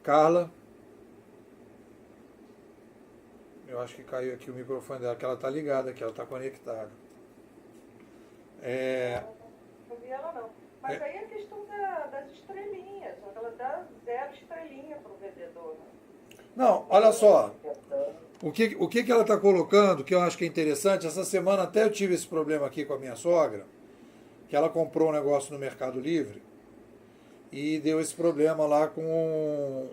Carla. Eu acho que caiu aqui o microfone dela, que ela está ligada, que ela está conectada.
Não vi ela não. Mas aí é a questão das estrelinhas. Ela dá 0 estrelinha para o vendedor. Né?
Não, olha só. O que ela está colocando, que eu acho que é interessante, essa semana até eu tive esse problema aqui com a minha sogra, que ela comprou um negócio no Mercado Livre e deu esse problema lá com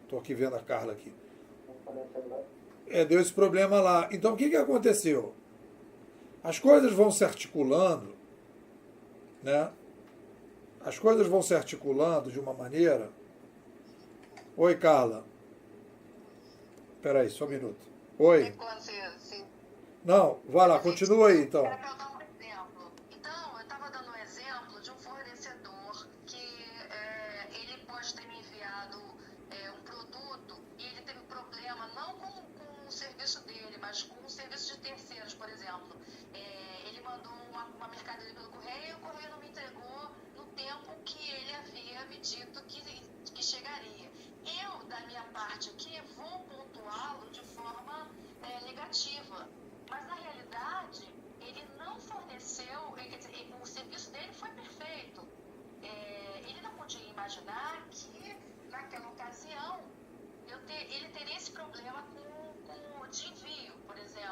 estou aqui vendo a Carla aqui. Deu esse problema lá. Então o que aconteceu? As coisas vão se articulando, né? As coisas vão se articulando de uma maneira. Oi, Carla. Espera aí, só um minuto. Oi. Não, vai lá, continua aí então.
Era para eu dar um exemplo. Então, eu estava dando um exemplo de um fornecedor que ele pode ter me enviado um produto e ele teve problema não com o serviço dele, mas com o serviço de terceiros, por exemplo. Ele mandou uma mercadoria pelo correio e o correio não me entregou no tempo que ele havia me dito que chegaria. Eu, da minha parte aqui, vou pontuá-lo de forma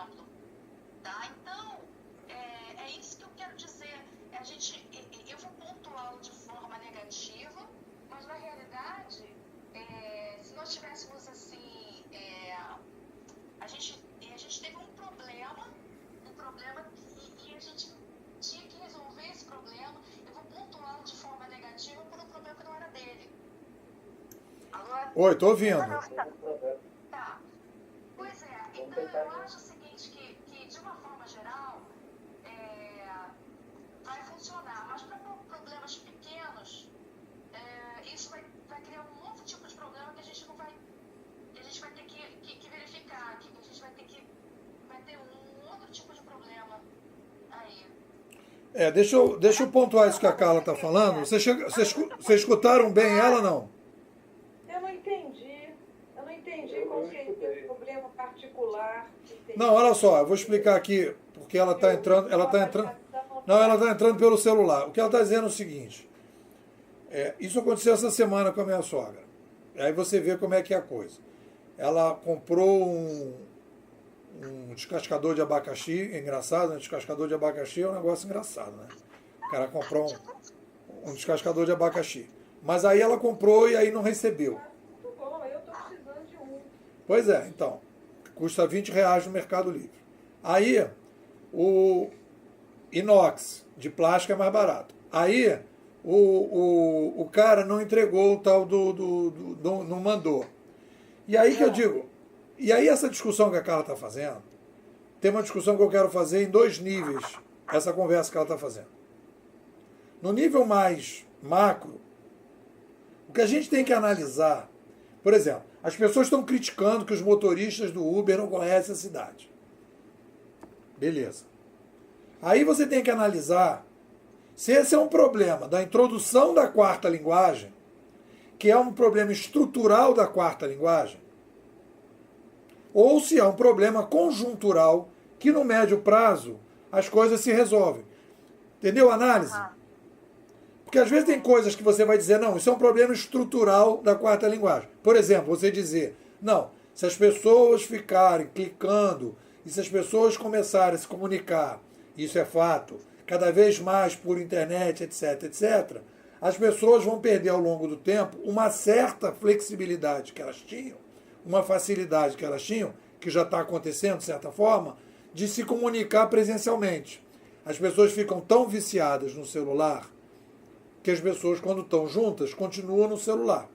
exemplo. Tá? Então, é isso que eu quero dizer. Eu vou pontuá-lo de forma negativa, mas na realidade, se nós tivéssemos assim, a gente teve um problema e a gente tinha que resolver esse problema. Eu vou pontuá-lo de forma negativa por um problema que não era dele. Agora,
Oi, tô ouvindo.
tá. Pois é, então eu acho o seguinte, que de uma forma geral, vai funcionar, mas para problemas pequenos, isso vai criar um novo tipo de problema que a gente não vai, que a gente vai ter que verificar, que a gente vai ter um outro tipo de problema aí.
Deixa eu pontuar isso que a Carla está falando. Vocês escutaram bem ela, não?
Eu não entendi qual seria o problema particular.
Não, olha só, eu vou explicar aqui, porque ela está entrando. Não, ela está entrando pelo celular. O que ela está dizendo é o seguinte. Isso aconteceu essa semana com a minha sogra. Aí você vê como é que é a coisa. Ela comprou um descascador de abacaxi, é engraçado, né? Descascador de abacaxi é um negócio engraçado, né? O cara comprou um descascador de abacaxi. Mas aí ela comprou e aí não recebeu.
Muito bom, eu estou precisando de um.
Pois é, então. Custa R$20 no Mercado Livre. Aí, o inox de plástico é mais barato. Aí, o cara não entregou o tal não mandou. E aí que eu digo, e aí essa discussão que a Carla está fazendo, tem uma discussão que eu quero fazer em 2 níveis, essa conversa que ela está fazendo. No nível mais macro, o que a gente tem que analisar, por exemplo, as pessoas estão criticando que os motoristas do Uber não conhecem a cidade. Beleza. Aí você tem que analisar se esse é um problema da introdução da 4ª linguagem, que é um problema estrutural da 4ª linguagem, ou se é um problema conjuntural que no médio prazo as coisas se resolvem. Entendeu a análise? Porque às vezes tem coisas que você vai dizer, não, isso é um problema estrutural da 4ª linguagem. Por exemplo, você dizer, não, se as pessoas ficarem clicando e se as pessoas começarem a se comunicar, isso é fato, cada vez mais por internet, etc, etc, as pessoas vão perder ao longo do tempo uma certa flexibilidade que elas tinham, uma facilidade que elas tinham, que já está acontecendo de certa forma, de se comunicar presencialmente. As pessoas ficam tão viciadas no celular que as pessoas, quando estão juntas, continuam no celular.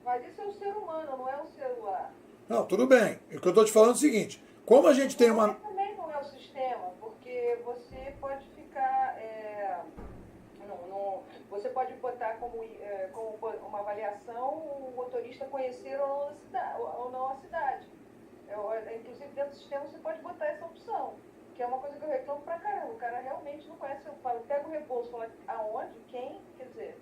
Mas isso é o ser humano, não é o celular.
Não, tudo bem. O que eu estou te falando é o seguinte, como a gente tem uma...
Também não é o sistema, porque você pode ficar... você pode botar como uma avaliação o motorista conhecer ou não a cidade. Inclusive, dentro do sistema, você pode botar essa opção, que é uma coisa que eu reclamo pra caramba. O cara realmente não conhece. Eu falo, pega o rebolso, fala aonde, quem, quer dizer.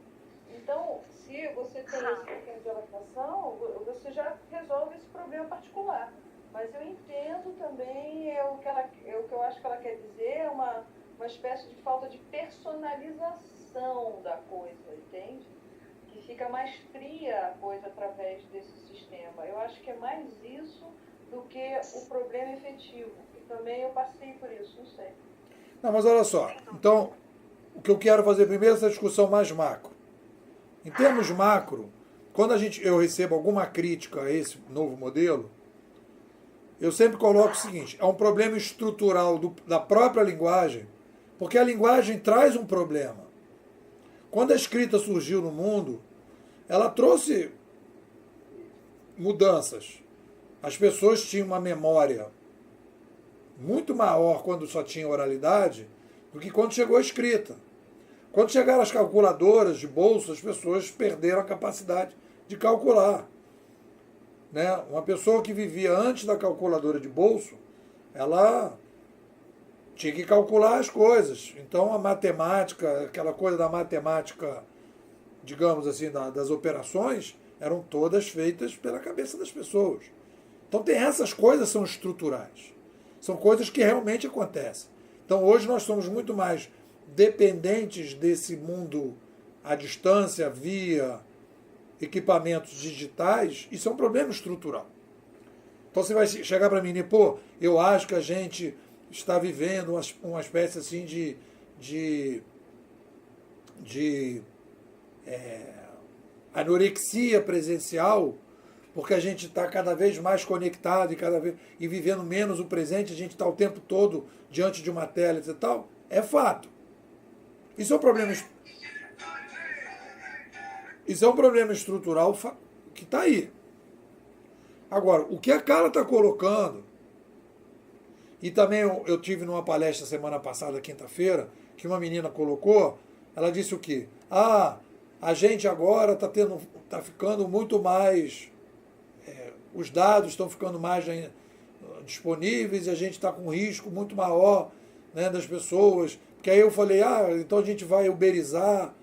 Então, se você tem esse pequeno de adaptação, você já resolve esse problema particular. Mas eu entendo também o que eu acho que ela quer dizer é uma espécie de falta de personalização da coisa, entende? Que fica mais fria a coisa através desse sistema. Eu acho que é mais isso do que o problema efetivo. E também eu passei por isso, não sei.
Não, mas olha só. Então, o que eu quero fazer primeiro é essa discussão mais macro. Em termos macro, quando eu recebo alguma crítica a esse novo modelo, eu sempre coloco o seguinte, é um problema estrutural da própria linguagem, porque a linguagem traz um problema. Quando a escrita surgiu no mundo, ela trouxe mudanças. As pessoas tinham uma memória muito maior quando só tinha oralidade do que quando chegou a escrita. Quando chegaram as calculadoras de bolso, as pessoas perderam a capacidade de calcular. Né? Uma pessoa que vivia antes da calculadora de bolso, ela tinha que calcular as coisas. Então a matemática, aquela coisa da matemática, digamos assim, das operações, eram todas feitas pela cabeça das pessoas. Então tem essas coisas são estruturais. São coisas que realmente acontecem. Então hoje nós somos muito mais dependentes desse mundo à distância, via equipamentos digitais, isso é um problema estrutural. Então você vai chegar para mim, pô, eu acho que a gente está vivendo uma espécie assim de anorexia presencial, porque a gente está cada vez mais conectado e vivendo menos o presente, a gente está o tempo todo diante de uma tela e tal. É fato. Isso é um problema estrutural que está aí. Agora, o que a Carla está colocando, e também eu tive numa palestra semana passada, quinta-feira, que uma menina colocou, ela disse o quê? A gente agora está ficando muito mais, os dados estão ficando mais disponíveis e a gente está com um risco muito maior, né, das pessoas. Porque aí eu falei, então a gente vai uberizar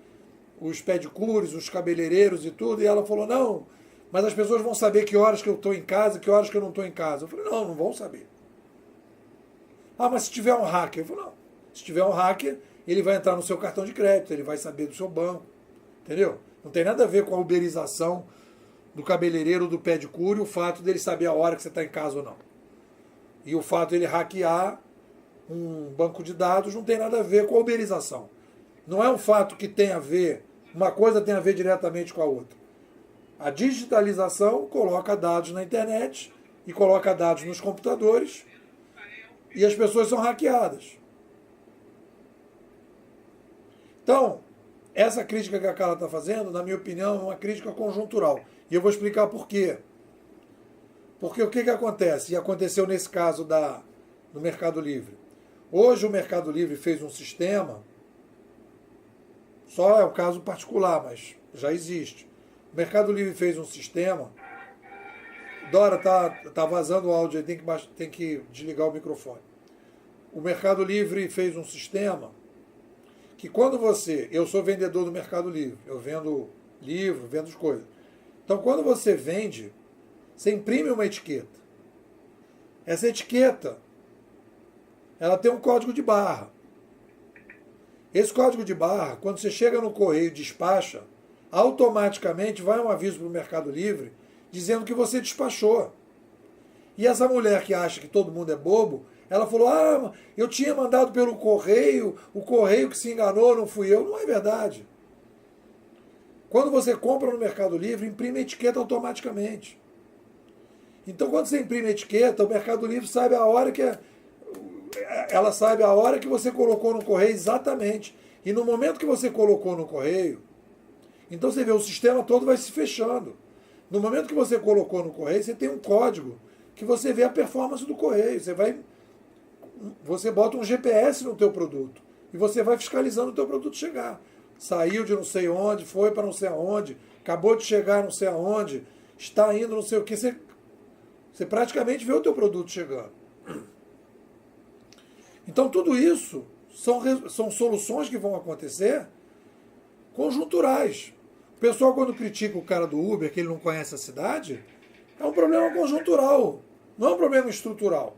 os pedicures, os cabeleireiros e tudo. E ela falou, não, mas as pessoas vão saber que horas que eu estou em casa, que horas que eu não estou em casa. Eu falei, não vão saber. Mas se tiver um hacker? Eu falei, não. Se tiver um hacker, ele vai entrar no seu cartão de crédito, ele vai saber do seu banco. Entendeu? Não tem nada a ver com a uberização do cabeleireiro, do pedicure, o fato dele saber a hora que você está em casa ou não. E o fato dele hackear um banco de dados não tem nada a ver com a uberização. Não é um fato que tem a ver, uma coisa tem a ver diretamente com a outra. A digitalização coloca dados na internet e coloca dados nos computadores e as pessoas são hackeadas. Então, essa crítica que a Carla está fazendo, na minha opinião, é uma crítica conjuntural. E eu vou explicar por quê. Porque o que acontece? E aconteceu nesse caso do Mercado Livre. Hoje o Mercado Livre fez um sistema, só é um caso particular, mas já existe. O Mercado Livre fez um sistema. Dora, tá vazando o áudio, tem que desligar o microfone. O Mercado Livre fez um sistema que quando eu sou vendedor do Mercado Livre, eu vendo livro, vendo as coisas. Então quando você vende, você imprime uma etiqueta. Essa etiqueta, ela tem um código de barra. Esse código de barra, quando você chega no correio e despacha, automaticamente vai um aviso para o Mercado Livre dizendo que você despachou. E essa mulher que acha que todo mundo é bobo, ela falou, eu tinha mandado pelo correio, o correio que se enganou, não fui eu. Não é verdade. Quando você compra no Mercado Livre, imprime a etiqueta automaticamente. Então, quando você imprime a etiqueta, o Mercado Livre sabe a hora ela sabe a hora que você colocou no correio exatamente. E no momento que você colocou no correio, então você vê, o sistema todo vai se fechando. No momento que você colocou no correio, você tem um código que você vê a performance do correio. Você bota um GPS no teu produto e você vai fiscalizando o teu produto chegar. Saiu de não sei onde, foi para não sei aonde, acabou de chegar não sei aonde, está indo não sei o que. Você praticamente vê o teu produto chegando. Então tudo isso são soluções que vão acontecer conjunturais. O pessoal, quando critica o cara do Uber, que ele não conhece a cidade, é um problema conjuntural, não é um problema estrutural.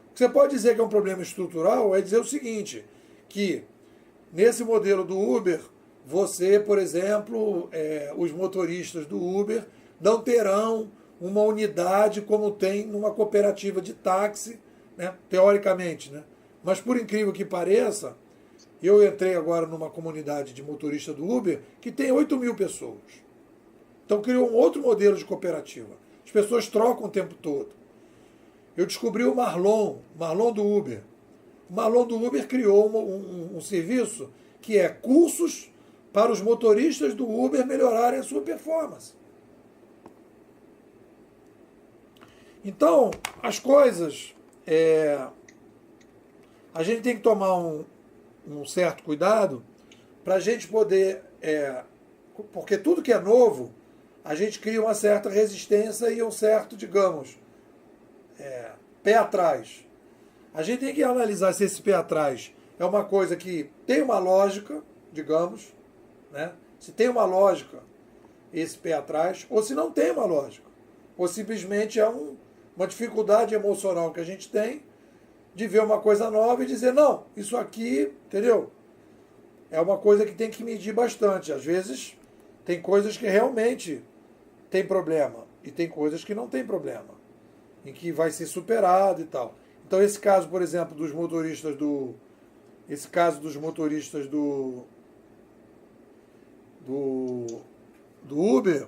O que você pode dizer que é um problema estrutural é dizer o seguinte, que nesse modelo do Uber, você, por exemplo, os motoristas do Uber não terão uma unidade como tem numa cooperativa de táxi, né, teoricamente. Né? Mas, por incrível que pareça, eu entrei agora numa comunidade de motorista do Uber que tem 8.000 pessoas. Então criou um outro modelo de cooperativa. As pessoas trocam o tempo todo. Eu descobri o Marlon do Uber. O Marlon do Uber criou um serviço que é cursos para os motoristas do Uber melhorarem a sua performance. Então, as coisas, a gente tem que tomar um certo cuidado para a gente poder, porque tudo que é novo, a gente cria uma certa resistência e um certo, digamos, pé atrás. A gente tem que analisar se esse pé atrás é uma coisa que tem uma lógica, digamos, né? Se tem uma lógica esse pé atrás, ou se não tem uma lógica. Ou simplesmente é uma dificuldade emocional que a gente tem de ver uma coisa nova e dizer, não, isso aqui, entendeu? É uma coisa que tem que medir bastante. Às vezes tem coisas que realmente tem problema e tem coisas que não tem problema. em que vai ser superado e tal. Então esse caso, por exemplo, dos motoristas do Uber,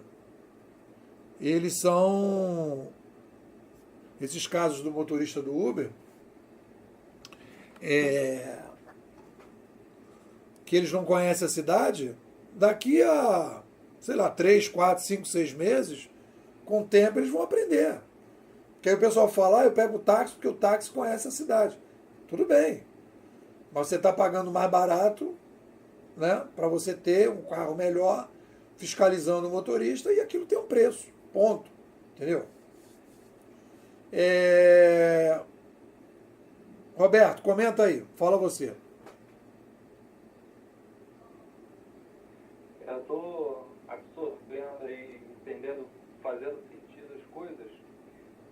esses casos do motorista do Uber, que eles não conhecem a cidade, daqui a, sei lá, 3, 4, 5, 6 meses, com o tempo eles vão aprender. Porque aí o pessoal fala, eu pego o táxi porque o táxi conhece a cidade. Tudo bem. Mas você está pagando mais barato, né, para você ter um carro melhor, fiscalizando o motorista, e aquilo tem um preço. Ponto. Entendeu? Roberto, comenta aí. Fala você.
Eu estou absorvendo e entendendo, fazendo sentido as coisas,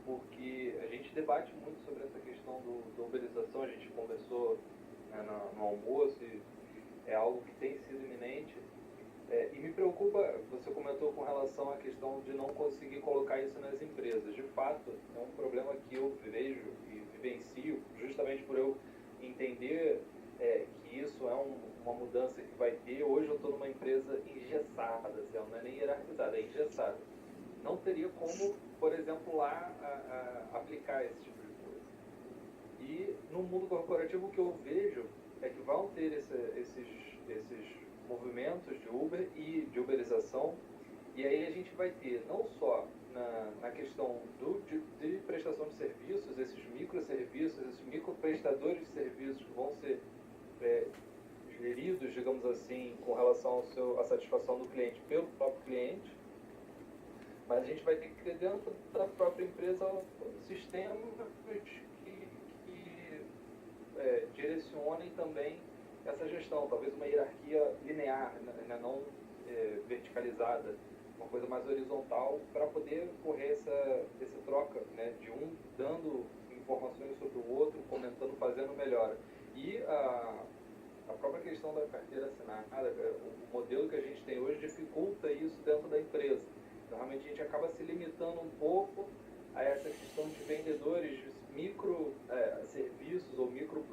porque a gente debate muito sobre essa questão da uberização, a gente conversou, né, no almoço, e é algo que tem sido iminente. E me preocupa, você comentou com relação à questão de não conseguir colocar isso nas empresas. De fato, é um problema que eu vejo e vivencio, justamente por eu entender que isso é uma mudança que vai ter. Hoje eu estou numa empresa engessada, assim, ela não é nem hierarquizada, é engessada. Não teria como, por exemplo, lá aplicar esse tipo de coisa. E no mundo corporativo o que eu vejo é que vão ter esses movimentos de Uber e de uberização, e aí a gente vai ter não só na questão de prestação de serviços, esses microserviços, esses microprestadores de serviços que vão ser geridos, digamos assim, com relação à satisfação do cliente pelo próprio cliente, mas a gente vai ter que ter dentro da própria empresa sistemas que direcionem também essa gestão, talvez uma hierarquia linear, né, não verticalizada, uma coisa mais horizontal, para poder ocorrer essa troca, né, de um dando informações sobre o outro, comentando, fazendo melhor. E a própria questão da carteira assinada, o modelo que a gente tem hoje dificulta isso dentro da empresa. Então, realmente a gente acaba se limitando um pouco a essa questão de vendedores de micro serviços ou micro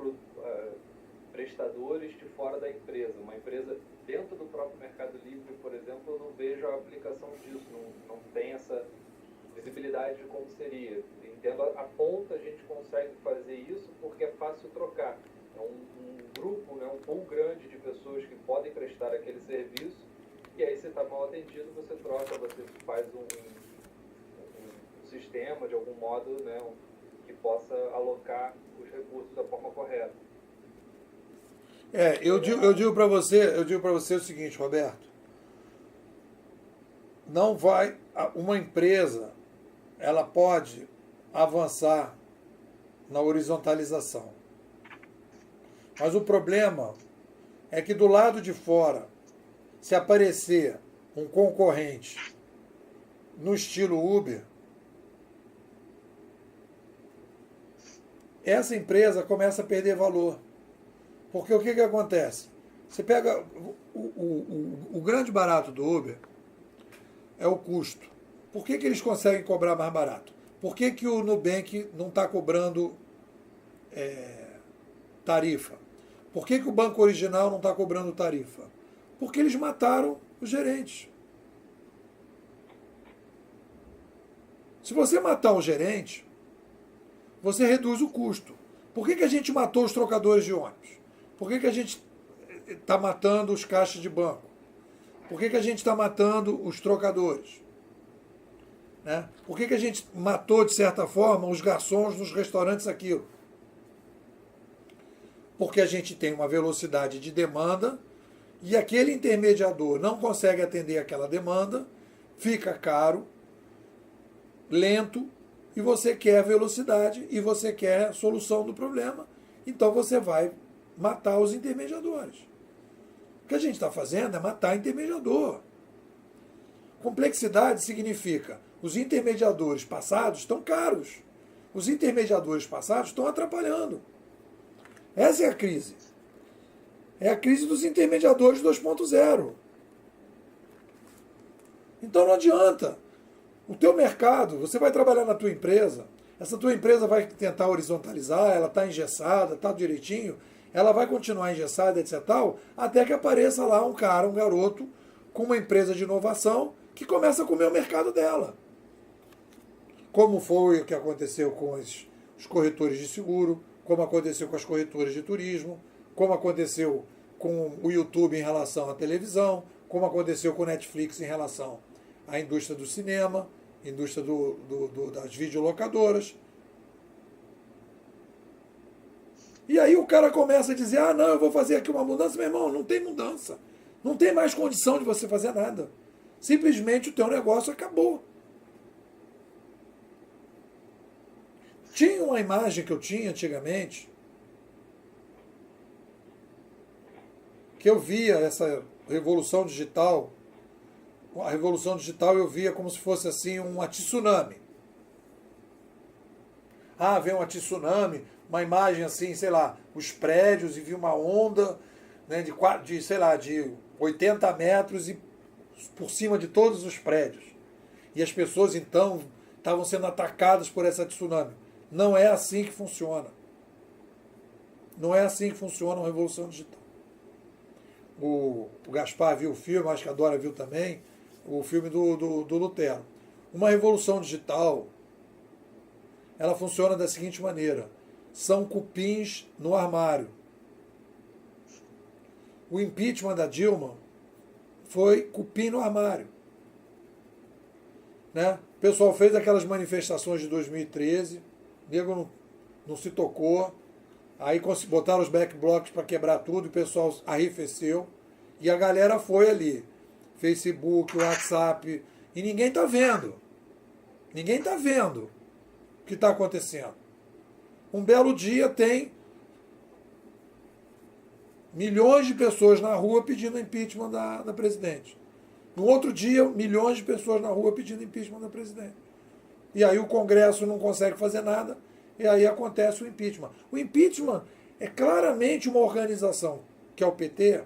prestadores de fora da empresa. Uma empresa dentro do próprio Mercado Livre, por exemplo, eu não vejo a aplicação disso, não tem essa visibilidade de como seria. Entendo, a ponta a gente consegue fazer isso porque é fácil trocar. É um grupo, né, um pool grande de pessoas que podem prestar aquele serviço, e aí você está mal atendido, você troca, você faz um sistema de algum modo, né, que possa alocar os recursos da forma correta.
Eu digo para você o seguinte, Roberto. Não vai, uma empresa, ela pode avançar na horizontalização. Mas o problema é que do lado de fora, se aparecer um concorrente no estilo Uber, essa empresa começa a perder valor. Porque o que acontece? Você pega o grande barato do Uber é o custo. Por que eles conseguem cobrar mais barato? Por que o Nubank não está cobrando tarifa? Por que o Banco Original não está cobrando tarifa? Porque eles mataram os gerentes. Se você matar o gerente, você reduz o custo. Por que a gente matou os trocadores de ônibus? Por que a gente está matando os caixas de banco? Por que a gente está matando os trocadores? Né? Por que a gente matou, de certa forma, os garçons nos restaurantes aqui? Porque a gente tem uma velocidade de demanda e aquele intermediador não consegue atender aquela demanda, fica caro, lento, e você quer velocidade e você quer solução do problema, então você vai matar os intermediadores. O que a gente está fazendo é matar intermediador. Complexidade significa os intermediadores passados estão caros. Os intermediadores passados estão atrapalhando. Essa é a crise. É a crise dos intermediadores 2.0. Então não adianta. O teu mercado, você vai trabalhar na tua empresa, essa tua empresa vai tentar horizontalizar, ela está engessada, está direitinho, ela vai continuar engessada, etc. tal, até que apareça lá um cara, um garoto, com uma empresa de inovação que começa a comer o mercado dela. Como foi o que aconteceu com os corretores de seguro, como aconteceu com as corretoras de turismo, como aconteceu com o YouTube em relação à televisão, como aconteceu com o Netflix em relação à indústria do cinema, indústria das videolocadoras. E aí o cara começa a dizer, ah, não, eu vou fazer aqui uma mudança. Meu irmão, não tem mudança. Não tem mais condição de você fazer nada. Simplesmente o teu negócio acabou. Tinha uma imagem que eu tinha antigamente, que eu via essa revolução digital. A revolução digital eu via como se fosse assim uma tsunami. Ah, vem uma tsunami, uma imagem assim, sei lá, os prédios e vi uma onda, né, sei lá, de 80 metros e por cima de todos os prédios. E as pessoas então estavam sendo atacadas por essa tsunami. Não é assim que funciona. Não é assim que funciona uma revolução digital. O Gaspar viu o filme, acho que a Dora viu também, o filme do Lutero. Uma revolução digital, ela funciona da seguinte maneira. São cupins no armário. O impeachment da Dilma foi cupim no armário. Né? O pessoal fez aquelas manifestações de 2013, o nego não se tocou, aí botaram os backblocks para quebrar tudo, o pessoal arrefeceu, e a galera foi ali. Facebook, WhatsApp, e ninguém está vendo. Ninguém está vendo o que está acontecendo. Um belo dia tem milhões de pessoas na rua pedindo impeachment da presidente. No outro dia, milhões de pessoas na rua pedindo impeachment da presidente. E aí o Congresso não consegue fazer nada, e aí acontece o impeachment. O impeachment é claramente uma organização, que é o PT,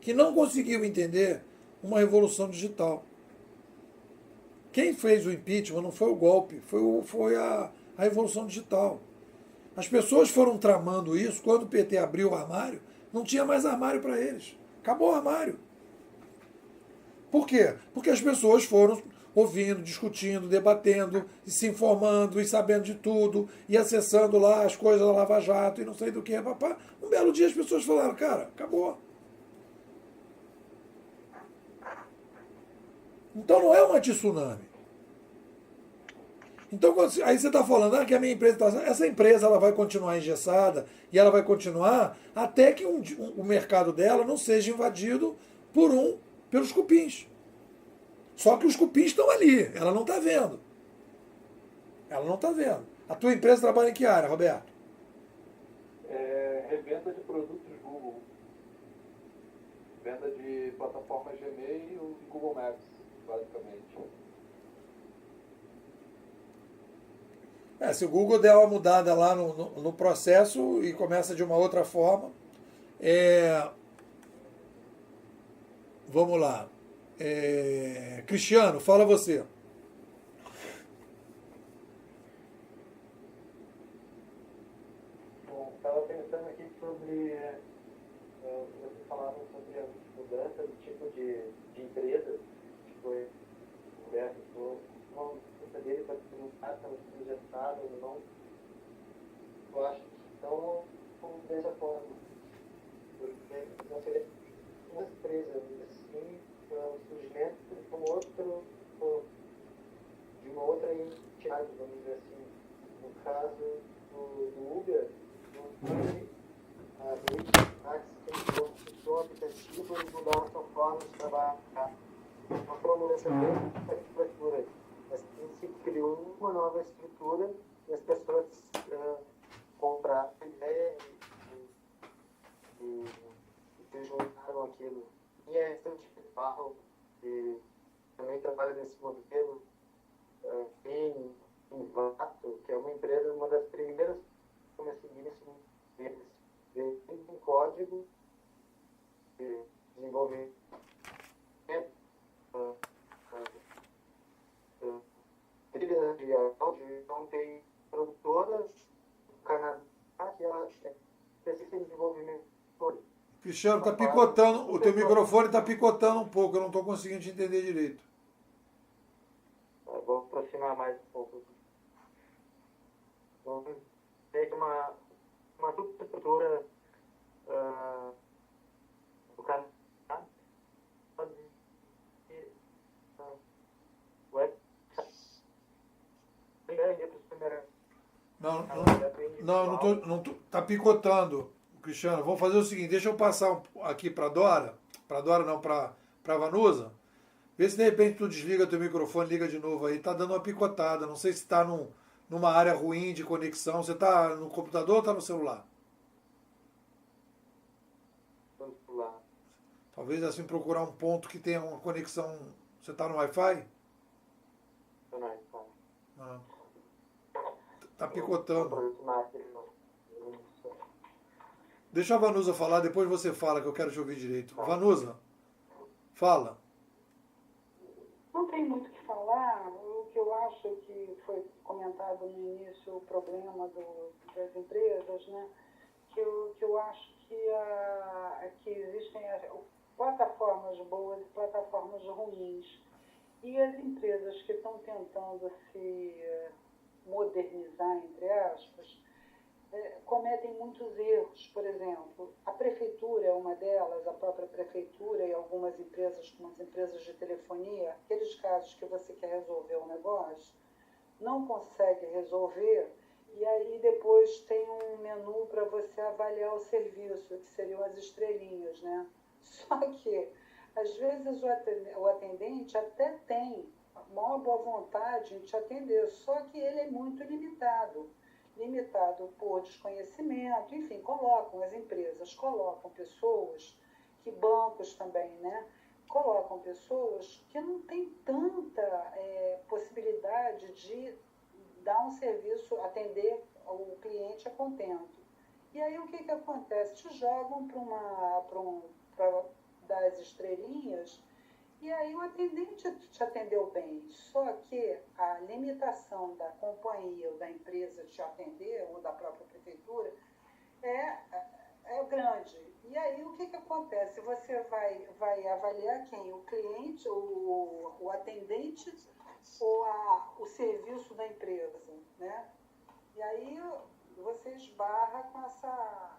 que não conseguiu entender uma revolução digital. Quem fez o impeachment não foi o golpe, foi a revolução digital. As pessoas foram tramando isso, quando o PT abriu o armário, não tinha mais armário para eles. Acabou o armário. Por quê? Porque as pessoas foram ouvindo, discutindo, debatendo, e se informando, e sabendo de tudo, e acessando lá as coisas da Lava Jato, e não sei do que, papá. Um belo dia as pessoas falaram, cara, acabou. Então não é uma tsunami. Então aí você está falando que a minha empresa está... Essa empresa ela vai continuar engessada e ela vai continuar até que o mercado dela não seja invadido pelos cupins. Só que os cupins estão ali, ela não está vendo. Ela não está vendo. A tua empresa trabalha em que área, Roberto?
Revenda de produtos Google. Venda de plataformas Gmail e Google Maps, basicamente.
Se o Google der uma mudada lá no processo e começa de uma outra forma, vamos lá. Cristiano, fala você.
Bom, estava pensando aqui sobre, vocês falaram sobre a mudança do tipo de empresa que foi coberto por uma mudança dele para perguntar se ela foi injetada ou não. Eu acho que então, dessa forma, porque não seria uma empresa, assim, o surgimento de uma outra entidade, vamos dizer assim. No caso do Uber, a táxi criou um aplicativo e mudaram a sua forma de trabalhar. Uma formulação da estrutura. Mas se criou uma nova estrutura e as pessoas compraram a ideia e se juntaram aquilo. E a questão de Barro, que também trabalha nesse modelo, em Vato, que é uma empresa, uma das primeiras a seguir esse modelo. Eles têm um código de desenvolvimento, trilhas de áudio,
Cristiano, tá picotando, o teu microfone tá picotando um pouco, eu não estou conseguindo te entender direito.
Eu vou aproximar mais um pouco. Vamos ter uma superestrutura do Canadá.
Não tô, tá picotando, Cristiano. Vamos fazer o seguinte, deixa eu passar aqui para Dora não, para Vanusa. Vê se de repente tu desliga teu microfone, liga de novo aí. Tá dando uma picotada. Não sei se tá numa área ruim de conexão. Você tá no computador ou tá no celular?
No celular.
Talvez assim procurar um ponto que tenha uma conexão. Você tá no Wi-Fi?
Tô no Wi-Fi.
Ah. Tá picotando. Deixa a Vanusa falar, depois você fala, que eu quero te ouvir direito. Vanusa, fala.
Não tem muito o que falar. O que eu acho que foi comentado no início, o problema das empresas, né? Que eu acho que existem plataformas boas e plataformas ruins. E as empresas que estão tentando se modernizar, entre aspas, cometem muitos erros. Por exemplo, a prefeitura é uma delas, a própria prefeitura e algumas empresas, como as empresas de telefonia, aqueles casos que você quer resolver um negócio, não consegue resolver, e aí depois tem um menu para você avaliar o serviço, que seriam as estrelinhas, né? Só que, às vezes, o atendente até tem a maior boa vontade em te atender, só que ele é muito limitado por desconhecimento, enfim, as empresas colocam pessoas, que bancos também, né? Colocam pessoas que não têm tanta possibilidade de dar um serviço, atender o cliente a contento. E aí o que acontece? Te jogam para dar as estrelinhas, e aí o atendente te atendeu bem, só que a limitação da companhia ou da empresa te atender, ou da própria prefeitura, é grande. E aí o que acontece? Você vai avaliar quem? O cliente, o atendente ou o serviço da empresa, né? E aí você esbarra com essa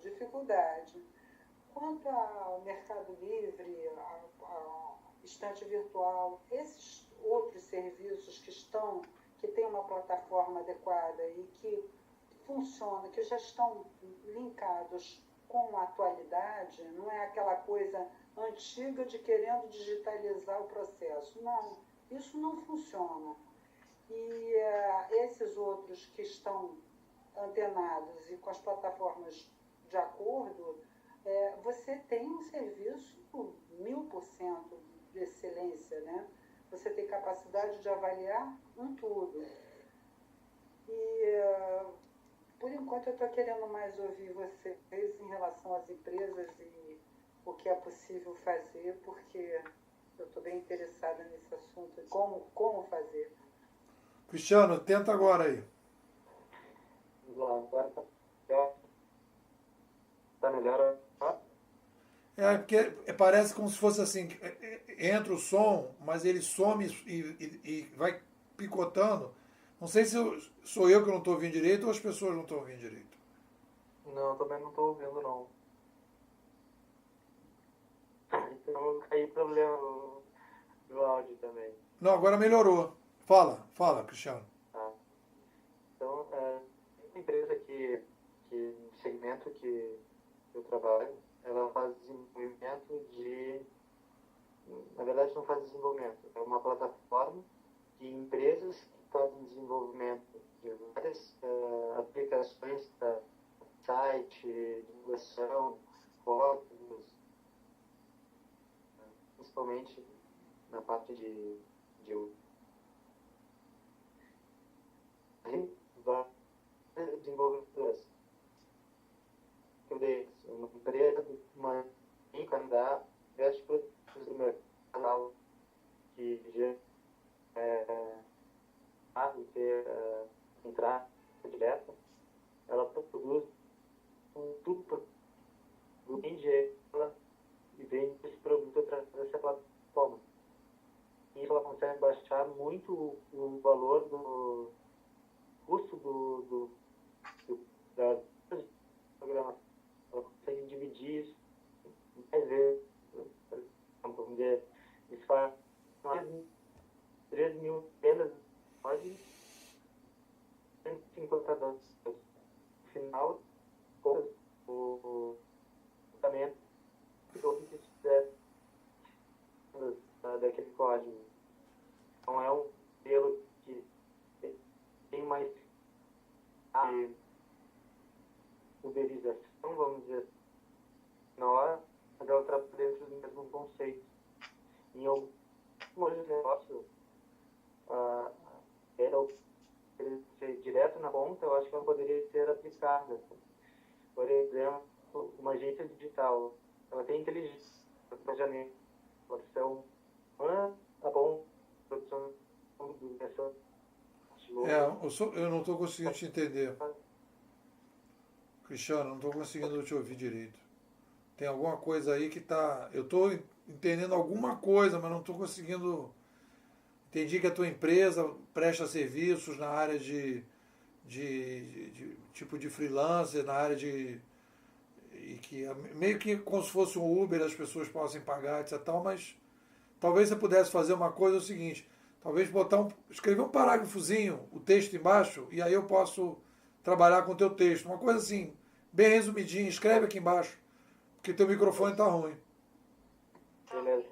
dificuldade. Quanto ao Mercado Livre, ao estante virtual, esses outros serviços que têm uma plataforma adequada e que funcionam, que já estão linkados com a atualidade, não é aquela coisa antiga de querendo digitalizar o processo. Não, isso não funciona. E esses outros que estão antenados e com as plataformas de acordo, você tem um serviço 1000% de excelência, né? Você tem capacidade de avaliar tudo. E, por enquanto, eu estou querendo mais ouvir vocês em relação às empresas e o que é possível fazer, porque eu estou bem interessada nesse assunto, como fazer.
Cristiano, tenta agora aí.
Agora tá melhor.
Porque parece como se fosse assim, entra o som, mas ele some e vai picotando. Não sei se sou eu que não estou ouvindo direito ou as pessoas não estão ouvindo direito.
Não, também não estou ouvindo, não. Então, aí problema do áudio também.
Não, agora melhorou. Fala, Cristiano.
Tá. Então, uma empresa no segmento que eu trabalho, ela faz desenvolvimento na verdade não faz desenvolvimento, é uma plataforma de empresas que fazem desenvolvimento de várias aplicações para site, divulgação, códigos, principalmente na parte de desenvolvedoras. Uma empresa, em Canadá, diversos produtos do meu canal que já ter entrada direta, ela produz tudo baixar muito o valor do custo da programação. Ela consegue dividir isso em 10 vezes. Por exemplo, vamos dizer, isso faz mais de 3 mil vendas, pode 150 dólares. No final, o tratamento todo que tiver daquele código. Então é um modelo que tem mais uberização, vamos dizer assim, na hora, mas ela trabalha dentro do mesmo conceito. Em alguns negócios, ser direto na ponta, eu acho que ela poderia ser aplicada. Por exemplo, uma agência digital, ela tem inteligência, planejamento, produção humana, tá bom, produção
eu não estou conseguindo te entender. Cristiano, não estou conseguindo te ouvir direito. Tem alguma coisa aí que está... Eu estou entendendo alguma coisa, mas não estou conseguindo... Entendi que a tua empresa presta serviços na área de tipo de freelancer, na área de... E que meio que como se fosse um Uber, as pessoas possam pagar, etc. Tal, mas talvez você pudesse fazer uma coisa, é o seguinte, talvez escrever um parágrafozinho, o texto embaixo, e aí eu posso trabalhar com o teu texto. Uma coisa assim, bem resumidinha, escreve aqui embaixo, porque teu microfone está ruim.
Beleza.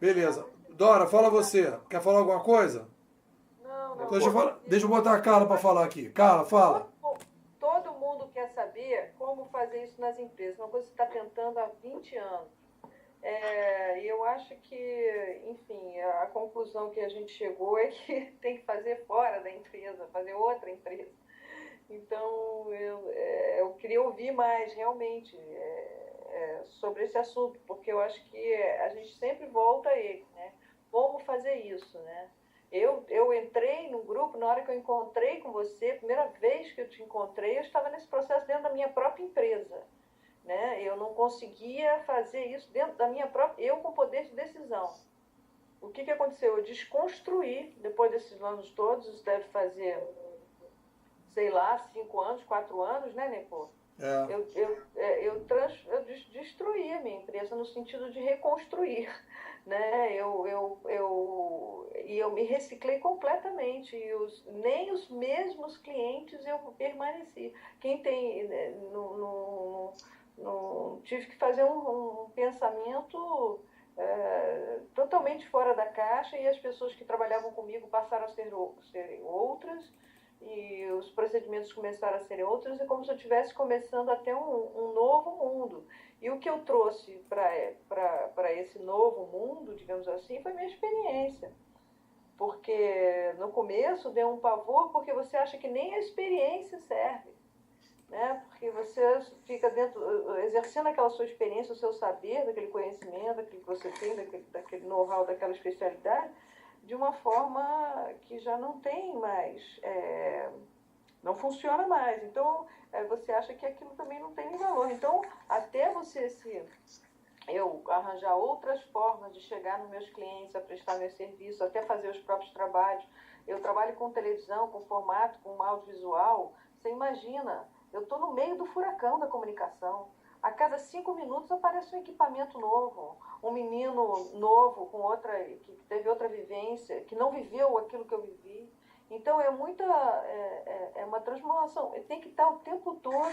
Beleza. Dora, fala você. Quer falar alguma coisa?
Não.
Então, deixa eu botar a Carla para falar aqui. Carla, fala.
Todo mundo quer saber como fazer isso nas empresas. Uma coisa que você está tentando há 20 anos. E eu acho que, enfim, a conclusão que a gente chegou é que tem que fazer fora da empresa, fazer outra empresa. Então, eu queria ouvir mais, realmente, sobre esse assunto, porque eu acho que a gente sempre volta a ele, né? Como fazer isso, né? Eu entrei num grupo, na hora que eu encontrei com você, a primeira vez que eu te encontrei, eu estava nesse processo dentro da minha própria empresa, né? Eu não conseguia fazer isso dentro da minha própria... Eu com poder de decisão. O que aconteceu? Eu desconstruí, depois desses anos todos, isso deve fazer, sei lá, 5 anos, 4 anos, né, Nepo? Eu destruí a minha empresa no sentido de reconstruir, né? E eu me reciclei completamente, e nem os mesmos clientes eu permaneci. Quem tem, tive que fazer um pensamento totalmente fora da caixa, e as pessoas que trabalhavam comigo passaram a ser outras, e os procedimentos começaram a ser outros, é como se eu estivesse começando a ter um novo mundo. E o que eu trouxe para esse novo mundo, digamos assim, foi minha experiência. Porque no começo deu um pavor, porque você acha que nem a experiência serve, né? Porque você fica exercendo aquela sua experiência, o seu saber, daquele conhecimento, daquilo que você tem, daquele know-how, daquela especialidade, de uma forma que já não tem mais, não funciona mais. Então, você acha que aquilo também não tem valor. Então, até eu arranjar outras formas de chegar nos meus clientes, a prestar meus serviços, até fazer os próprios trabalhos. Eu trabalho com televisão, com formato, com audiovisual. Você imagina, eu estou no meio do furacão da comunicação. A cada 5 minutos aparece um equipamento novo, um menino novo que teve outra vivência, que não viveu aquilo que eu vivi. Então é uma transformação. Tem que estar o tempo todo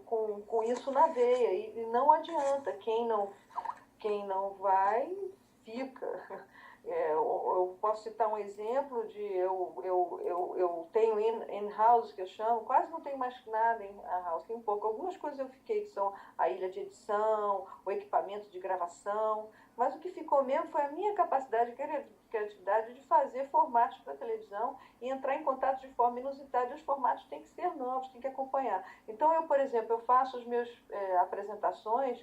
com isso na veia, e não adianta. Quem não vai, fica. Eu posso citar um exemplo de eu tenho in-house, que eu chamo, quase não tenho mais nada in-house, tem pouco. Algumas coisas eu fiquei, que são a ilha de edição, o equipamento de gravação, mas o que ficou mesmo foi a minha capacidade de criatividade de fazer formatos para televisão e entrar em contato de forma inusitada, e os formatos têm que ser novos, têm que acompanhar. Então eu, por exemplo, eu faço as minhas apresentações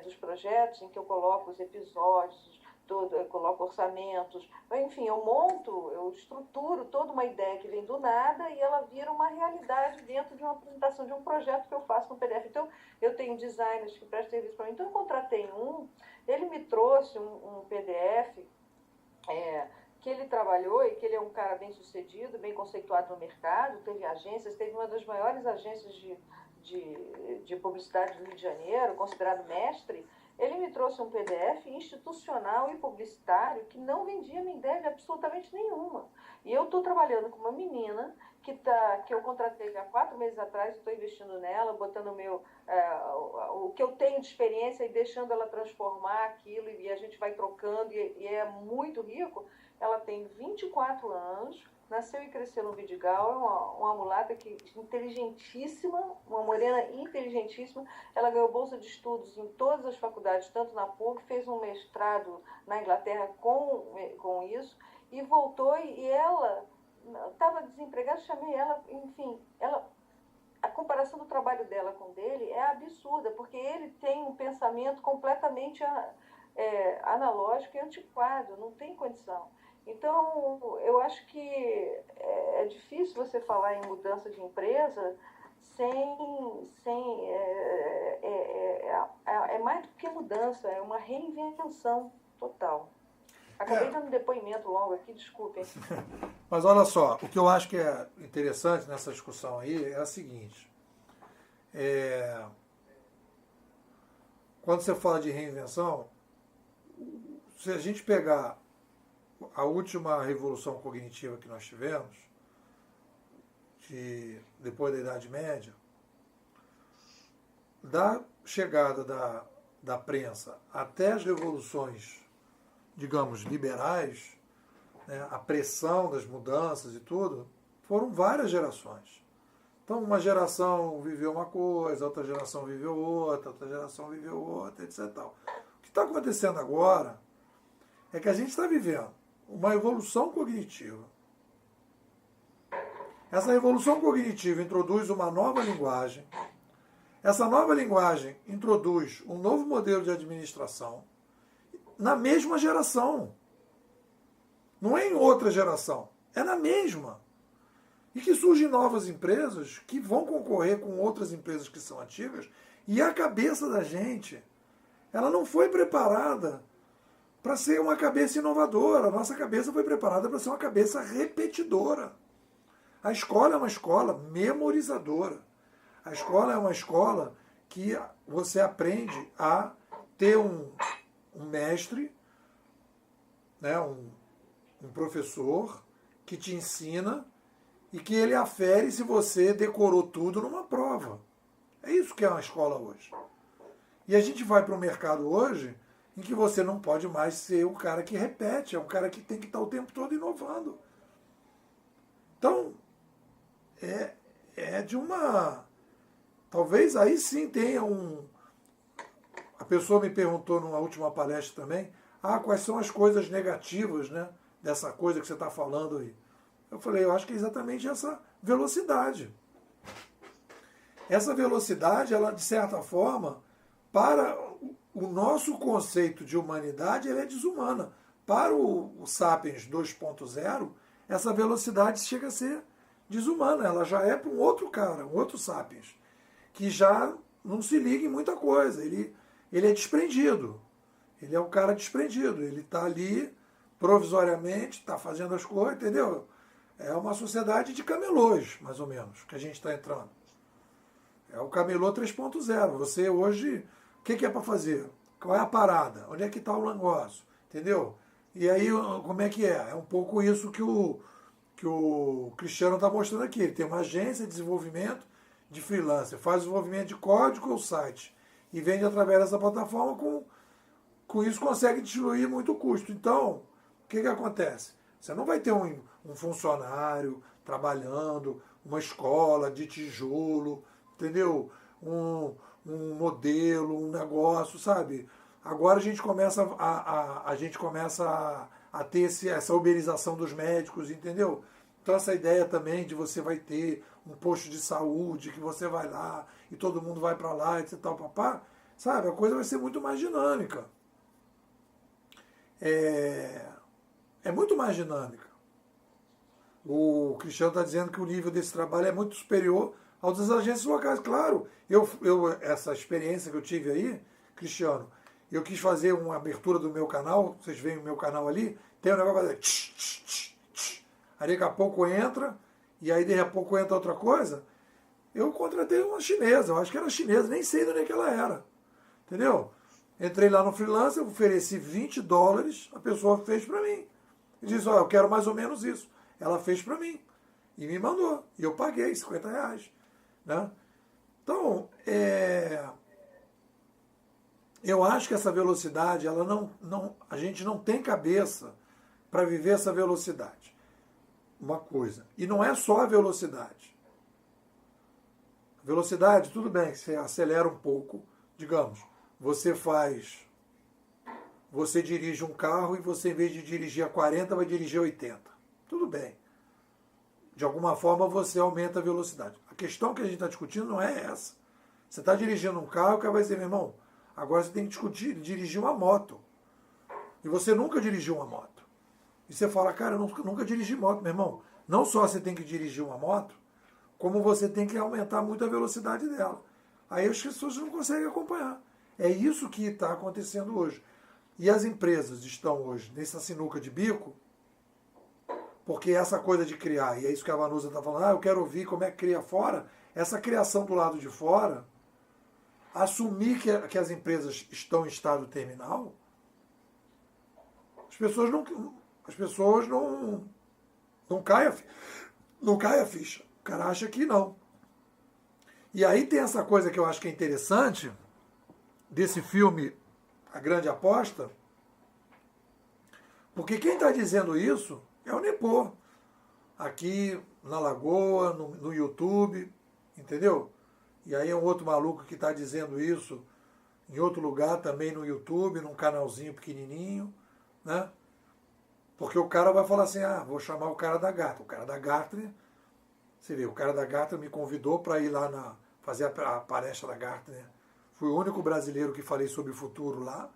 dos projetos, em que eu coloco os episódios, eu coloco orçamentos, enfim, eu estruturo toda uma ideia que vem do nada, e ela vira uma realidade dentro de uma apresentação de um projeto que eu faço no PDF. Então, eu tenho designers que prestam serviço para mim. Então, eu contratei ele me trouxe um PDF que ele trabalhou e que ele é um cara bem sucedido, bem conceituado no mercado, teve agências, teve uma das maiores agências de publicidade do Rio de Janeiro, considerado mestre. Ele me trouxe um PDF institucional e publicitário que não vendia nem deve absolutamente nenhuma. E eu estou trabalhando com uma menina que eu contratei há 4 meses atrás, estou investindo nela, botando o que eu tenho de experiência e deixando ela transformar aquilo, e a gente vai trocando, e é muito rico. Ela tem 24 anos, nasceu e cresceu no Vidigal, é uma mulata inteligentíssima, uma morena inteligentíssima. Ela ganhou bolsa de estudos em todas as faculdades, tanto na PUC, fez um mestrado na Inglaterra com isso, e voltou, e ela estava desempregada, chamei ela, enfim, a comparação do trabalho dela com o dele é absurda, porque ele tem um pensamento completamente analógico e antiquado, não tem condição. Então, eu acho que é difícil você falar em mudança de empresa é mais do que mudança, é uma reinvenção total. Acabei dando um depoimento longo aqui, desculpem.
Mas olha só, o que eu acho que é interessante nessa discussão aí é a seguinte. Quando você fala de reinvenção, se a gente pegar a última revolução cognitiva que nós tivemos, depois da Idade Média, da chegada da prensa até as revoluções, digamos, liberais, né, a pressão das mudanças e tudo, foram várias gerações. Então, uma geração viveu uma coisa, outra geração viveu outra geração viveu outra, etc. Tal. O que está acontecendo agora é que a gente está vivendo uma evolução cognitiva. Essa evolução cognitiva introduz uma nova linguagem. Essa nova linguagem introduz um novo modelo de administração na mesma geração. Não é em outra geração, é na mesma. E que surgem novas empresas que vão concorrer com outras empresas que são antigas, e a cabeça da gente, ela não foi preparada para ser uma cabeça inovadora. A nossa cabeça foi preparada para ser uma cabeça repetidora. A escola é uma escola memorizadora. A escola é uma escola que você aprende a ter um mestre, né, um professor que te ensina e que ele afere se você decorou tudo numa prova. É isso que é uma escola hoje. E a gente vai para o mercado hoje em que você não pode mais ser um cara que repete, é um cara que tem que estar o tempo todo inovando. Então, é de uma... Talvez aí sim tenha A pessoa me perguntou numa última palestra também, quais são as coisas negativas, né, dessa coisa que você está falando aí. Eu falei, eu acho que é exatamente essa velocidade. Essa velocidade, ela, de certa forma, para o nosso conceito de humanidade, ela é desumana. Para o Sapiens 2.0, essa velocidade chega a ser desumana. Ela já é para um outro cara, um outro Sapiens, que já não se liga em muita coisa. Ele é desprendido. Ele é um cara desprendido. Ele está ali provisoriamente, está fazendo as coisas, entendeu? É uma sociedade de camelôs, mais ou menos, que a gente está entrando. É o camelô 3.0. Você hoje, o que é para fazer? Qual é a parada? Onde é que está o negócio? Entendeu? E aí, como é que é? É um pouco isso que o Cristiano está mostrando aqui. Ele tem uma agência de desenvolvimento de freelancer, faz desenvolvimento de código ou site e vende através dessa plataforma, com isso consegue diluir muito o custo. Então, o que acontece? Você não vai ter um funcionário trabalhando, uma escola de tijolo, entendeu? Um modelo, um negócio, sabe? Agora a gente começa a ter essa uberização dos médicos, entendeu? Então essa ideia também de você vai ter um posto de saúde, que você vai lá e todo mundo vai para lá, etc. Papá, sabe? A coisa vai ser muito mais dinâmica. É muito mais dinâmica. O Cristiano está dizendo que o nível desse trabalho é muito superior ao das agências locais. Claro, essa experiência que eu tive aí, Cristiano, eu quis fazer uma abertura do meu canal, vocês veem o meu canal ali, tem um negócio que fazer. Aí daqui a pouco entra, e aí daqui a pouco entra outra coisa. Eu contratei uma chinesa, eu acho que era chinesa, nem sei de onde é que ela era. Entendeu? Entrei lá no freelancer, ofereci $20, a pessoa fez para mim. E disse, eu quero mais ou menos isso. Ela fez para mim. E me mandou. E eu paguei R$50. Né? Então, eu acho que essa velocidade, a gente não tem cabeça para viver essa velocidade. Uma coisa. E não é só a velocidade. Velocidade, tudo bem, você acelera um pouco, digamos, você dirige um carro e você, em vez de dirigir a 40, vai dirigir a 80. Tudo bem. De alguma forma você aumenta a velocidade. A questão que a gente está discutindo não é essa. Você está dirigindo um carro, o cara vai dizer, meu irmão, agora você tem que dirigir uma moto. E você nunca dirigiu uma moto. E você fala, cara, eu nunca dirigi moto, meu irmão. Não só você tem que dirigir uma moto, como você tem que aumentar muito a velocidade dela. Aí as pessoas não conseguem acompanhar. É isso que está acontecendo hoje. E as empresas estão hoje nessa sinuca de bico, porque essa coisa de criar, e é isso que a Vanusa está falando, eu quero ouvir como é que cria fora, essa criação do lado de fora, assumir que as empresas estão em estado terminal, as pessoas não caem a ficha. O cara acha que não. E aí tem essa coisa que eu acho que é interessante, desse filme A Grande Aposta, porque quem está dizendo isso é o Nepô, aqui na Lagoa, no YouTube, entendeu? E aí é um outro maluco que está dizendo isso em outro lugar também no YouTube, num canalzinho pequenininho, né? Porque o cara vai falar assim, vou chamar o cara da Gartner. O cara da Gartner, você vê, o cara da Gartner me convidou para ir lá fazer a palestra da Gartner. Fui o único brasileiro que falei sobre o futuro lá,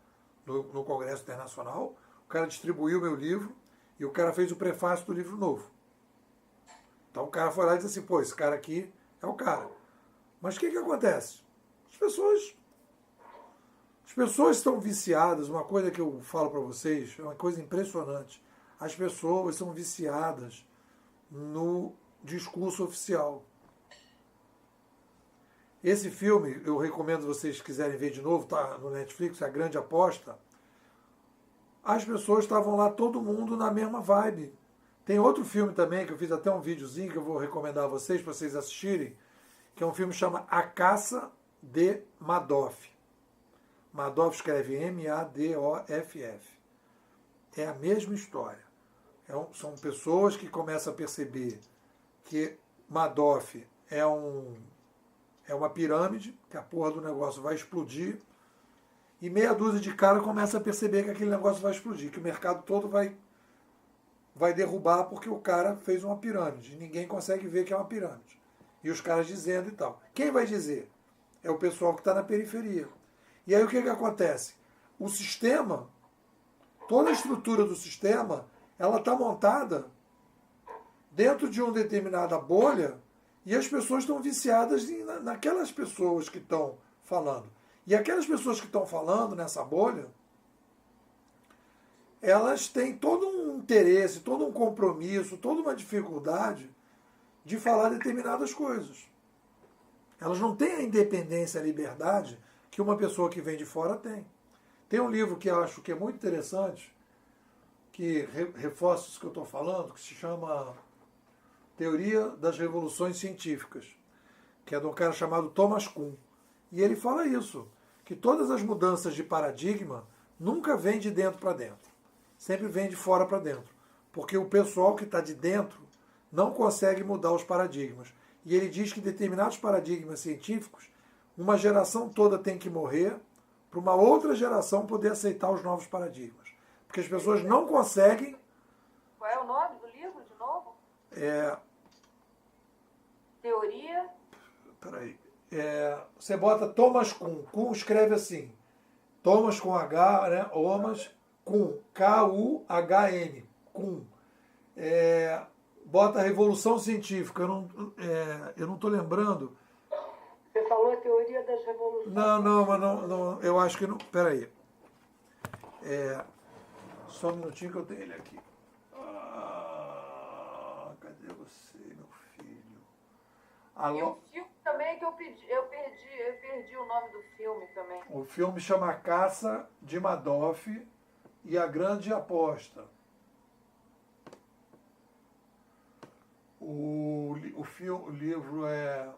no Congresso Internacional. O cara distribuiu meu livro e o cara fez o prefácio do livro novo. Então o cara foi lá e disse assim, pô, esse cara aqui é o cara. Mas o que acontece? As pessoas estão viciadas, uma coisa que eu falo para vocês, é uma coisa impressionante. As pessoas são viciadas no discurso oficial. Esse filme, eu recomendo vocês se quiserem ver de novo, tá no Netflix, é A Grande Aposta. As pessoas estavam lá, todo mundo na mesma vibe. Tem outro filme também, que eu fiz até um videozinho, que eu vou recomendar a vocês, para vocês assistirem, que é um filme que chama A Caça de Madoff. Madoff escreve M-A-D-O-F-F. É a mesma história. São pessoas que começam a perceber que Madoff é uma pirâmide, que a porra do negócio vai explodir, e meia dúzia de cara começa a perceber que aquele negócio vai explodir, que o mercado todo vai derrubar porque o cara fez uma pirâmide, e ninguém consegue ver que é uma pirâmide. E os caras dizendo e tal. Quem vai dizer? É o pessoal que está na periferia. E aí o que acontece? O sistema, toda a estrutura do sistema, ela está montada dentro de uma determinada bolha e as pessoas estão viciadas naquelas pessoas que estão falando. E aquelas pessoas que estão falando nessa bolha, elas têm todo um interesse, todo um compromisso, toda uma dificuldade de falar determinadas coisas. Elas não têm a independência, a liberdade que uma pessoa que vem de fora tem. Tem um livro que eu acho que é muito interessante, que reforça isso que eu estou falando, que se chama Teoria das Revoluções Científicas, que é de um cara chamado Thomas Kuhn. E ele fala isso, que todas as mudanças de paradigma nunca vêm de dentro para dentro, sempre vêm de fora para dentro, porque o pessoal que está de dentro não consegue mudar os paradigmas. E ele diz que determinados paradigmas científicos, uma geração toda tem que morrer para uma outra geração poder aceitar os novos paradigmas. Porque as pessoas não conseguem...
Qual é o nome do livro, de novo? Teoria...
Peraí. Você bota Thomas Kuhn. Kuhn escreve assim. Thomas com H, né? Thomas Kuhn. K-U-H-N. Kuhn. Bota Revolução Científica. Eu não estou lembrando.
Você falou a teoria das revoluções.
Não, mas não, eu acho que não. Peraí. Só um minutinho que eu tenho ele aqui. Cadê você, meu filho?
E
Alô?
o filme também que eu perdi o nome do filme também.
O filme chama Caça de Madoff e a Grande Aposta. O livro é...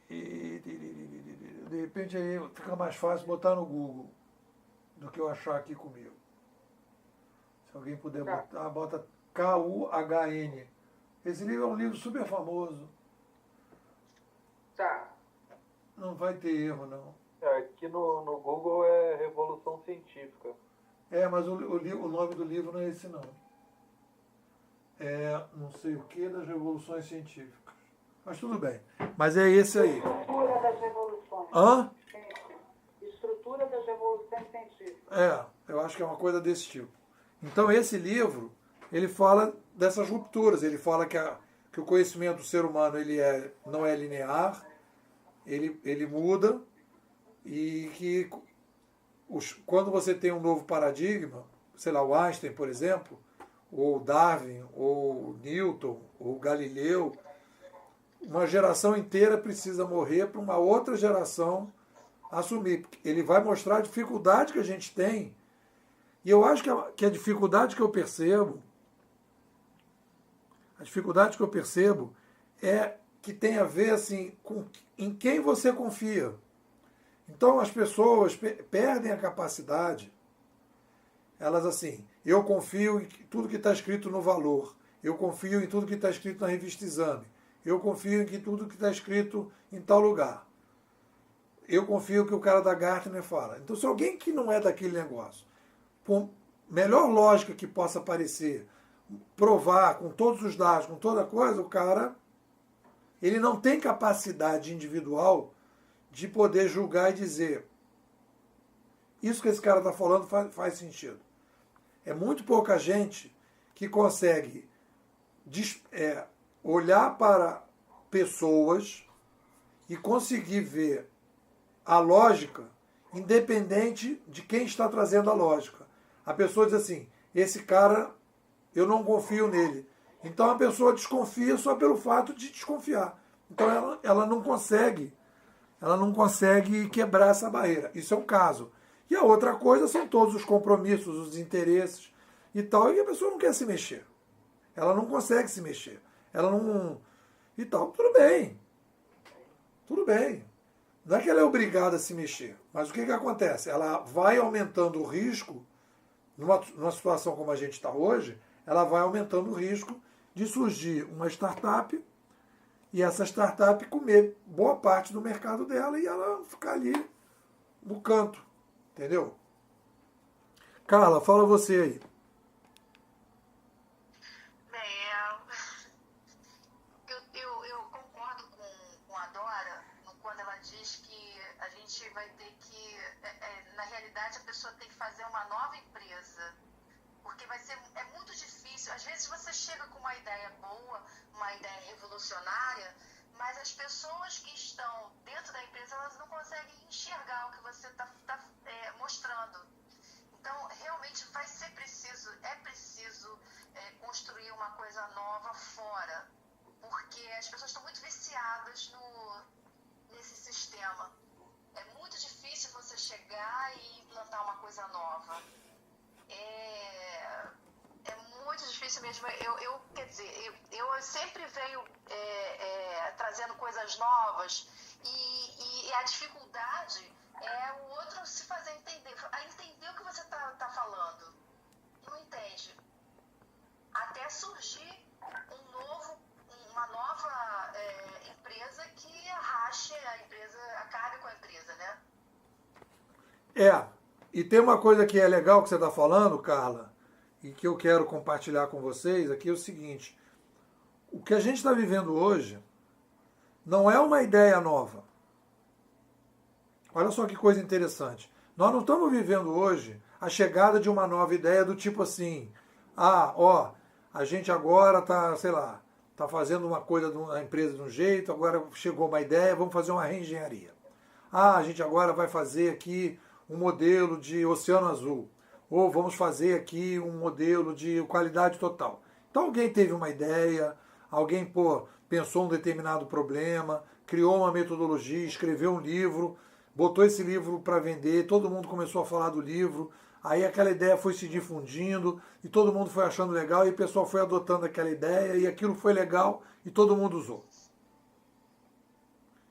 De repente aí fica mais fácil botar no Google do que eu achar aqui comigo. Se alguém puder botar, bota Kuhn. Esse livro é um livro super famoso.
Tá.
Não vai ter erro, não.
Aqui no Google é Revolução Científica.
Mas o nome do livro não é esse, não. É não sei o que das revoluções científicas. Mas tudo bem. Mas é esse aí.
Estrutura das revoluções.
Hã?
Estrutura das revoluções científicas.
Eu acho que é uma coisa desse tipo. Então esse livro, ele fala dessas rupturas. Ele fala que o conhecimento do ser humano não é linear, ele muda, e que quando você tem um novo paradigma, sei lá, o Einstein, por exemplo, ou Darwin, ou Newton, ou Galileu, uma geração inteira precisa morrer para uma outra geração assumir. Ele vai mostrar a dificuldade que a gente tem. E eu acho que a dificuldade que eu percebo, é que tem a ver assim, com em quem você confia. Então as pessoas perdem a capacidade, elas assim, eu confio em tudo que está escrito no Valor, eu confio em tudo que está escrito na revista Exame, eu confio em tudo que está escrito em tal lugar, eu confio que o cara da Gartner fala. Então se alguém que não é daquele negócio, por melhor lógica que possa parecer, provar com todos os dados, com toda coisa, o cara, ele não tem capacidade individual de poder julgar e dizer isso que esse cara está falando faz sentido. É muito pouca gente que consegue olhar para pessoas e conseguir ver a lógica independente de quem está trazendo a lógica. A pessoa diz assim, esse cara, eu não confio nele. Então a pessoa desconfia só pelo fato de desconfiar. Então ela não consegue quebrar essa barreira. Isso é um caso. E a outra coisa são todos os compromissos, os interesses e tal, e a pessoa não quer se mexer. Ela não consegue se mexer. Ela não... E tal, tudo bem. Tudo bem. Não é que ela é obrigada a se mexer. Mas o que acontece? Ela vai aumentando o risco, numa situação como a gente está hoje, ela vai aumentando o risco de surgir uma startup e essa startup comer boa parte do mercado dela e ela ficar ali no canto. Entendeu? Carla, fala você aí.
Eu concordo com a Dora quando ela diz que a gente vai ter que, na realidade, a pessoa tem que fazer uma nova empresa, porque é muito difícil. Às vezes você chega com uma ideia boa, uma ideia revolucionária, mas as pessoas que estão dentro da empresa, elas não conseguem enxergar o que você está mostrando. Então, realmente é preciso construir uma coisa nova fora, porque as pessoas estão muito viciadas nesse sistema. É muito difícil você chegar e implantar uma coisa nova. É muito difícil mesmo. Quer dizer, eu sempre venho trazendo coisas novas e a dificuldade é o outro se fazer entender o que você está falando. Não entende. Até surgir uma nova empresa que rache a empresa, acabe com a empresa, né?
E tem uma coisa que é legal que você está falando, Carla, e que eu quero compartilhar com vocês aqui é o seguinte: o que a gente está vivendo hoje não é uma ideia nova. Olha só que coisa interessante. Nós não estamos vivendo hoje a chegada de uma nova ideia do tipo assim, a gente agora está, sei lá, está fazendo uma coisa na empresa de um jeito, agora chegou uma ideia, vamos fazer uma reengenharia. A gente agora vai fazer aqui um modelo de oceano azul, ou vamos fazer aqui um modelo de qualidade total. Então alguém teve uma ideia, alguém pensou um determinado problema, criou uma metodologia, escreveu um livro, botou esse livro para vender, todo mundo começou a falar do livro, aí aquela ideia foi se difundindo e todo mundo foi achando legal e o pessoal foi adotando aquela ideia e aquilo foi legal e todo mundo usou.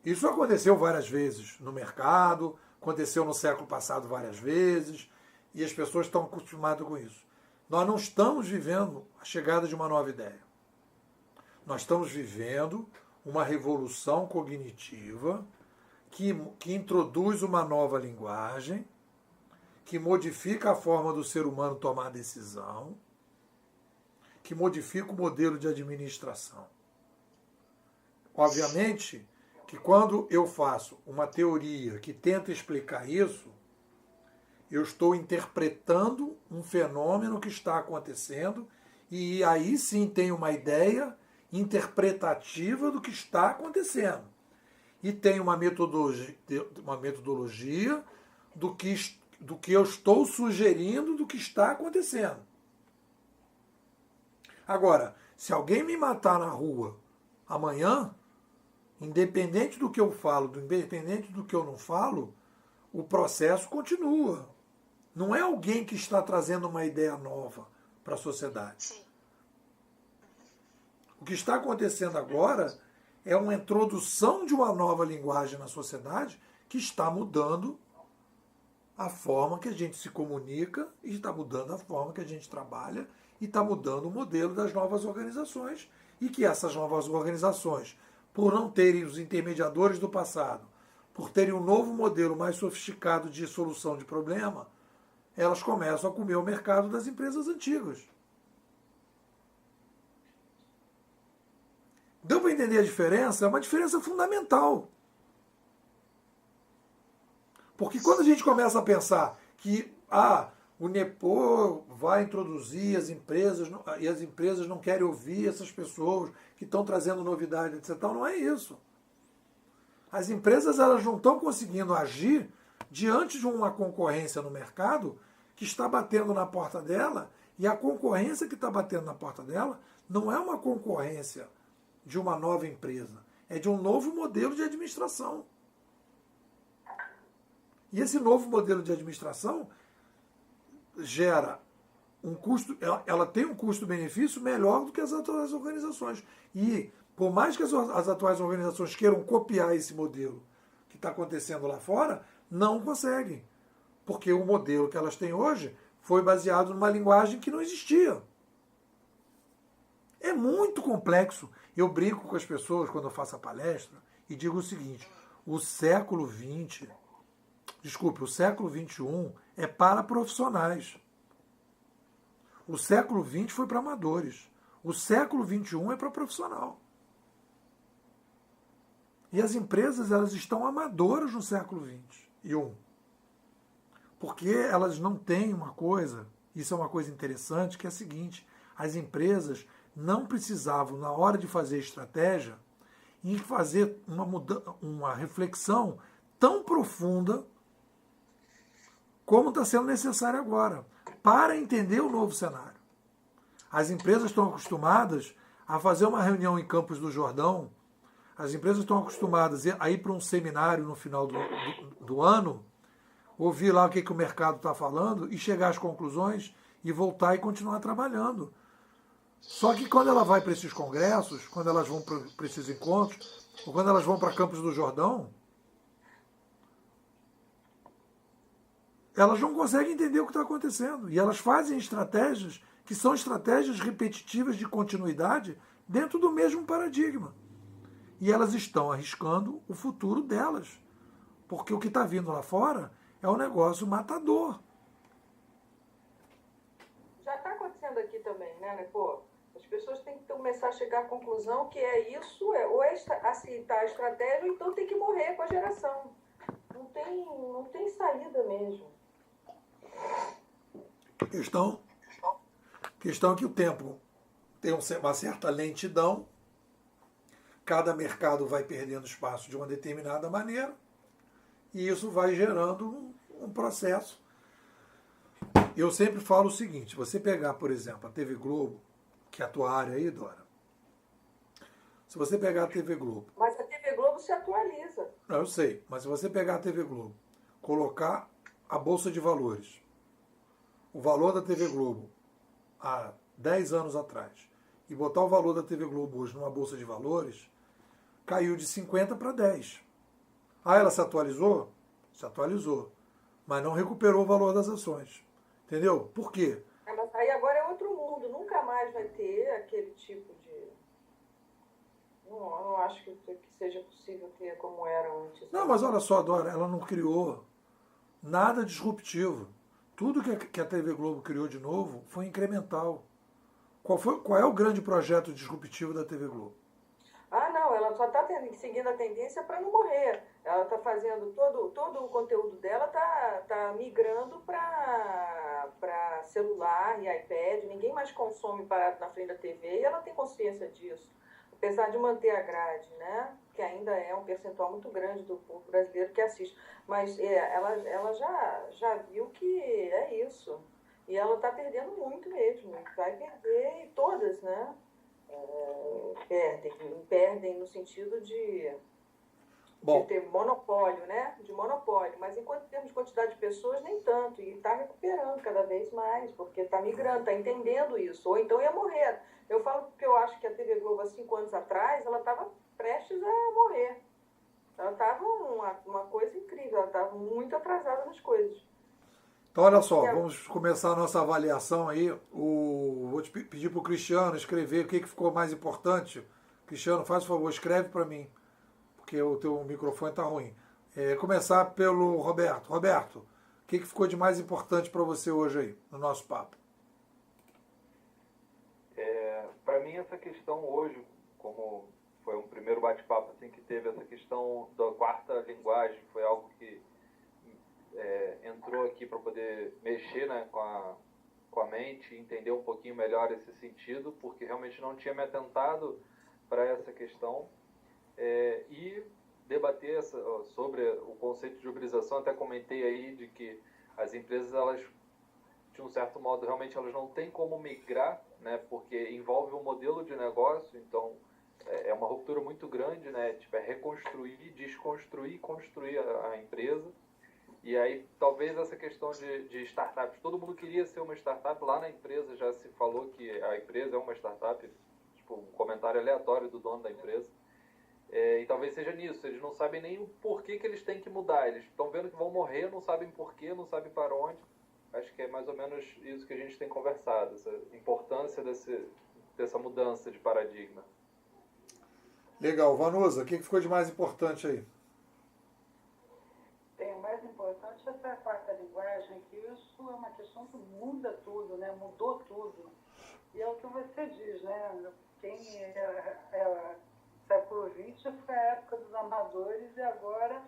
Isso aconteceu várias vezes no mercado, aconteceu no século passado várias vezes e as pessoas estão acostumadas com isso. Nós não estamos vivendo a chegada de uma nova ideia. Nós estamos vivendo uma revolução cognitiva que introduz uma nova linguagem, que modifica a forma do ser humano tomar decisão, que modifica o modelo de administração. Obviamente que quando eu faço uma teoria que tenta explicar isso, eu estou interpretando um fenômeno que está acontecendo e aí sim tenho uma ideia interpretativa do que está acontecendo. E tem uma metodologia do que eu estou sugerindo do que está acontecendo. Agora, se alguém me matar na rua amanhã, independente do que eu falo, independente do que eu não falo, o processo continua. Não é alguém que está trazendo uma ideia nova para a sociedade.
Sim.
O que está acontecendo agora é uma introdução de uma nova linguagem na sociedade que está mudando a forma que a gente se comunica, e está mudando a forma que a gente trabalha, e está mudando o modelo das novas organizações, e que essas novas organizações, por não terem os intermediadores do passado, por terem um novo modelo mais sofisticado de solução de problema, elas começam a comer o mercado das empresas antigas. Deu para entender a diferença? É uma diferença fundamental. Porque quando a gente começa a pensar que o NEPO vai introduzir as empresas e as empresas não querem ouvir essas pessoas que estão trazendo novidade, etc., não é isso. As empresas elas não estão conseguindo agir diante de uma concorrência no mercado que está batendo na porta dela, e a concorrência que está batendo na porta dela não é uma concorrência de uma nova empresa, é de um novo modelo de administração. E esse novo modelo de administração gera um custo, ela tem um custo-benefício melhor do que as atuais organizações. E por mais que as atuais organizações queiram copiar esse modelo que está acontecendo lá fora, não conseguem. Porque o modelo que elas têm hoje foi baseado numa linguagem que não existia. É muito complexo. Eu brinco com as pessoas quando eu faço a palestra e digo o seguinte: o século XXI é para profissionais. O século XX foi para amadores. O século XXI é para profissional. E as empresas elas estão amadoras no século XXI. Porque elas não têm uma coisa, isso é uma coisa interessante, que é a seguinte: as empresas não precisavam, na hora de fazer estratégia, em fazer uma reflexão tão profunda como está sendo necessário agora, para entender o novo cenário. As empresas estão acostumadas a fazer uma reunião em Campos do Jordão, as empresas estão acostumadas a ir para um seminário no final do ano, ouvir lá o que o mercado está falando e chegar às conclusões e voltar e continuar trabalhando. Só que quando ela vai para esses congressos, quando elas vão para esses encontros, ou quando elas vão para Campos do Jordão, elas não conseguem entender o que está acontecendo. E elas fazem estratégias que são estratégias repetitivas de continuidade dentro do mesmo paradigma. E elas estão arriscando o futuro delas. Porque o que está vindo lá fora é um negócio matador.
Já está acontecendo aqui também, né, Pô? As pessoas têm que começar a chegar à conclusão que é isso, ou é aceitar a estratégia, ou então tem que morrer com a geração. Não tem saída mesmo.
Questão é que o tempo tem uma certa lentidão, cada mercado vai perdendo espaço de uma determinada maneira, e isso vai gerando um processo. Eu sempre falo o seguinte, você pegar, por exemplo, a TV Globo, que é a tua área aí, Dora, se você pegar a TV Globo...
Mas a TV Globo se atualiza.
Não, eu sei, mas se você pegar a TV Globo, colocar a Bolsa de Valores, o valor da TV Globo há 10 anos atrás, e botar o valor da TV Globo hoje numa Bolsa de Valores, caiu de 50 para 10. Ah, ela se atualizou? Se atualizou. Mas não recuperou o valor das ações. Entendeu? Por quê?
Mas aí agora é outro mundo. Nunca mais vai ter aquele tipo de... Não acho que seja possível ter como era antes.
Não, mas olha só, Dora, ela não criou nada disruptivo. Tudo que a TV Globo criou de novo foi incremental. Qual é o grande projeto disruptivo da TV Globo?
Ah, não, ela só está seguindo a tendência para não morrer. Ela está fazendo todo o conteúdo dela, tá migrando para celular e iPad. Ninguém mais consome parado na frente da TV e ela tem consciência disso. Apesar de manter a grade, né? Que ainda é um percentual muito grande do povo brasileiro que assiste. Mas ela já viu que é isso. E ela está perdendo muito mesmo. Vai perder, e todas, né? Perdem no sentido de ter monopólio, né? De monopólio. Mas enquanto temos quantidade de pessoas, nem tanto. E está recuperando cada vez mais, porque está migrando, está entendendo isso. Ou então ia morrer. Eu falo porque eu acho que a TV Globo, há 5 anos atrás, ela estava prestes a morrer. Ela estava uma coisa incrível, ela estava muito atrasada nas coisas.
Então, olha só, vamos começar a nossa avaliação aí. Vou te pedir para o Cristiano escrever o que ficou mais importante. Cristiano, faz o favor, escreve para mim, porque o teu microfone está ruim. Começar pelo Roberto. Roberto, o que ficou de mais importante para você hoje aí, no nosso papo?
Para mim, essa questão hoje, como foi um primeiro bate-papo assim, que teve essa questão da quarta linguagem, foi algo que entrou aqui para poder mexer, né, com a mente, entender um pouquinho melhor esse sentido, porque realmente não tinha me atentado para essa questão, e debater sobre o conceito de uberização. Até comentei aí de que as empresas, elas, de um certo modo, realmente elas não têm como migrar, né, porque envolve um modelo de negócio, então é uma ruptura muito grande, né, tipo, reconstruir, desconstruir e construir a empresa. E aí, talvez essa questão de startups, todo mundo queria ser uma startup, lá na empresa já se falou que a empresa é uma startup, tipo, um comentário aleatório do dono da empresa. E talvez seja nisso, eles não sabem nem o porquê que eles têm que mudar, eles estão vendo que vão morrer, não sabem porquê, não sabem para onde. Acho que é mais ou menos isso que a gente tem conversado, essa importância dessa mudança de paradigma.
Legal. Vanusa, o que ficou de mais importante aí?
O mais importante é essa quarta linguagem, que isso é uma questão que muda tudo, né? Mudou tudo. E é o que você diz, né? Quem século XX foi a época dos amadores e agora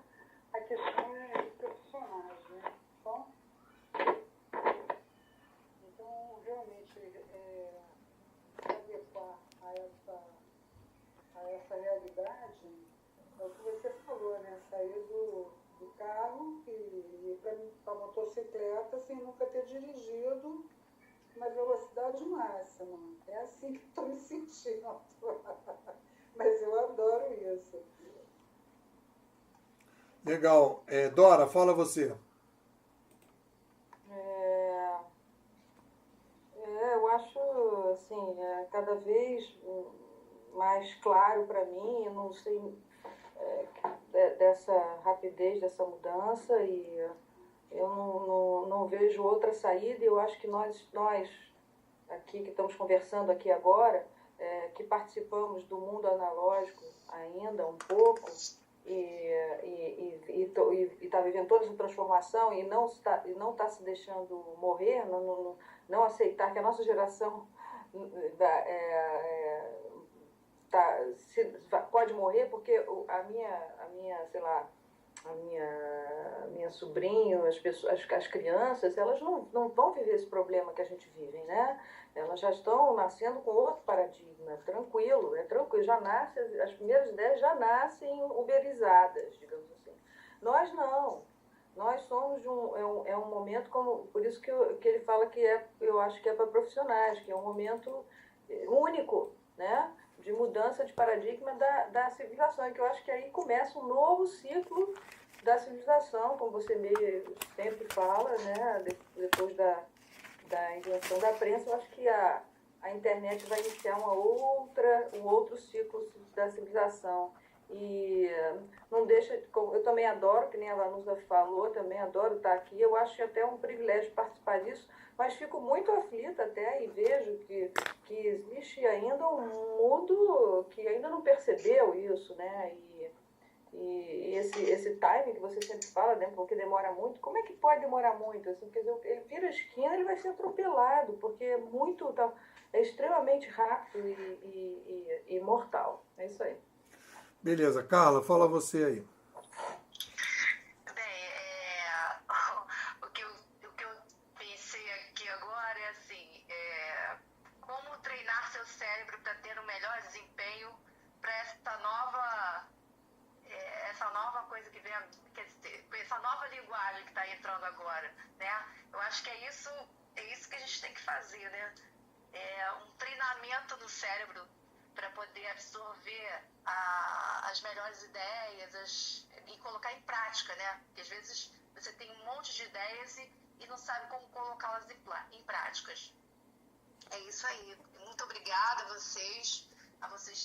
a questão é dos profissionais, né? Então realmente, adequar a essa realidade, é o que você falou, né? Sair do carro e ir para a motocicleta sem nunca ter dirigido na velocidade máxima. É assim que estou me sentindo. Mas eu adoro isso.
Legal. Dora, fala você.
Eu acho, assim, cada vez mais claro para mim, eu não sei dessa rapidez, dessa mudança, e eu não vejo outra saída. Eu acho que nós aqui que estamos conversando aqui agora, que participamos do mundo analógico ainda um pouco, e está vivendo toda essa transformação e não está se deixando morrer, não aceitar que a nossa geração pode morrer, porque a minha sobrinha, as crianças, elas não vão viver esse problema que a gente vive, né? Elas já estão nascendo com outro paradigma, tranquilo, já nasce, as primeiras ideias já nascem uberizadas, digamos assim. Nós não. Nós somos é um momento, como, por isso que ele fala que eu acho que é para profissionais, que é um momento único, né, de mudança de paradigma da civilização, e que eu acho que aí começa um novo ciclo da civilização, como você mesmo sempre fala, né, depois da invenção da prensa, eu acho que a internet vai iniciar um outro ciclo da civilização. E não deixa, eu também adoro, que nem a Vanusa falou, também adoro estar aqui, eu acho até um privilégio participar disso, mas fico muito aflita até e vejo que existe ainda um mundo que ainda não percebeu isso, né? E esse timing que você sempre fala, né, porque demora muito, como é que pode demorar muito? Assim, quer dizer, ele vira a esquina, ele vai ser atropelado, porque é extremamente rápido e mortal. É isso aí.
Beleza, Carla, fala você aí.
Bem, o que eu pensei aqui agora é assim, como treinar seu cérebro para ter um melhor desempenho para essa nova coisa que vem, quer dizer, essa nova linguagem que está entrando agora, né? Eu acho que é isso que a gente tem que fazer, né? Um treinamento no cérebro para poder absorver as melhores ideias e colocar em prática, né? Porque às vezes você tem um monte de ideias e não sabe como colocá-las em práticas. É isso aí. Muito obrigada a vocês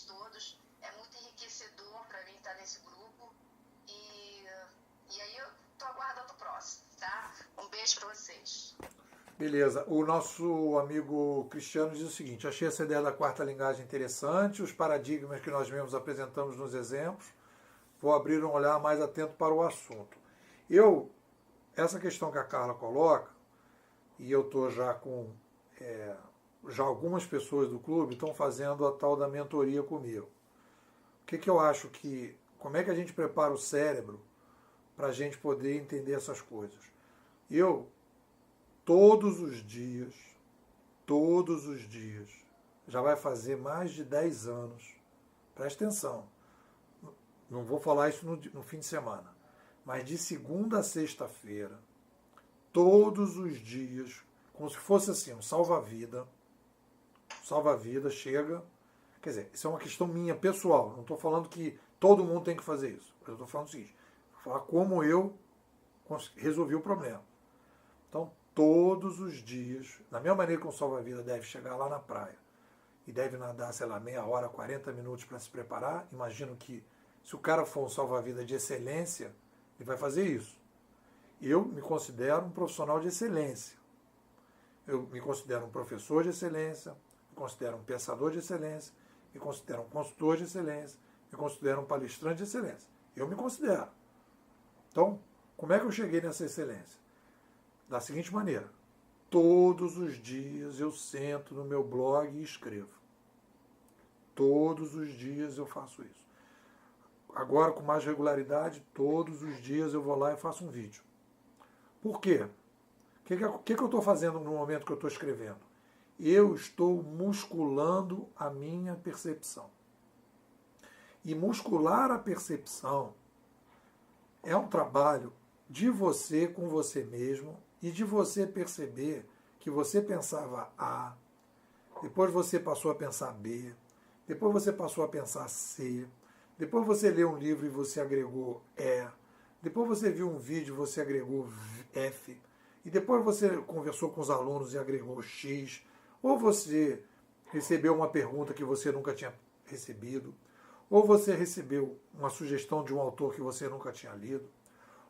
todos. É muito enriquecedor para mim estar nesse grupo. E aí eu estou aguardando o próximo, tá? Um beijo para vocês.
Beleza, o nosso amigo Cristiano diz o seguinte: achei essa ideia da quarta linguagem interessante, os paradigmas que nós mesmos apresentamos nos exemplos, vou abrir um olhar mais atento para o assunto. Essa questão que a Carla coloca, e eu estou já com já algumas pessoas do clube estão fazendo a tal da mentoria comigo. O que eu acho como é que a gente prepara o cérebro para a gente poder entender essas coisas? Todos os dias, já vai fazer mais de 10 anos, presta atenção, não vou falar isso no fim de semana, mas de segunda a sexta-feira, todos os dias, como se fosse assim, um salva-vida chega, quer dizer, isso é uma questão minha, pessoal, não estou falando que todo mundo tem que fazer isso, eu estou falando o seguinte, vou falar como eu resolvi o problema. Então, todos os dias, da mesma maneira que um salva-vida deve chegar lá na praia e deve nadar, sei lá, meia hora, 40 minutos para se preparar, imagino que se o cara for um salva-vida de excelência, ele vai fazer isso. Eu me considero um profissional de excelência. Eu me considero um professor de excelência, me considero um pensador de excelência, me considero um consultor de excelência, me considero um palestrante de excelência. Eu me considero. Então, como é que eu cheguei nessa excelência? Da seguinte maneira: todos os dias eu sento no meu blog e escrevo. Todos os dias eu faço isso. Agora, com mais regularidade, todos os dias eu vou lá e faço um vídeo. Por quê? O que eu estou fazendo no momento que eu estou escrevendo? Eu estou musculando a minha percepção. E muscular a percepção é um trabalho de você com você mesmo e de você perceber que você pensava A, depois você passou a pensar B, depois você passou a pensar C, depois você leu um livro e você agregou E, depois você viu um vídeo e você agregou F, e depois você conversou com os alunos e agregou X, ou você recebeu uma pergunta que você nunca tinha recebido, ou você recebeu uma sugestão de um autor que você nunca tinha lido,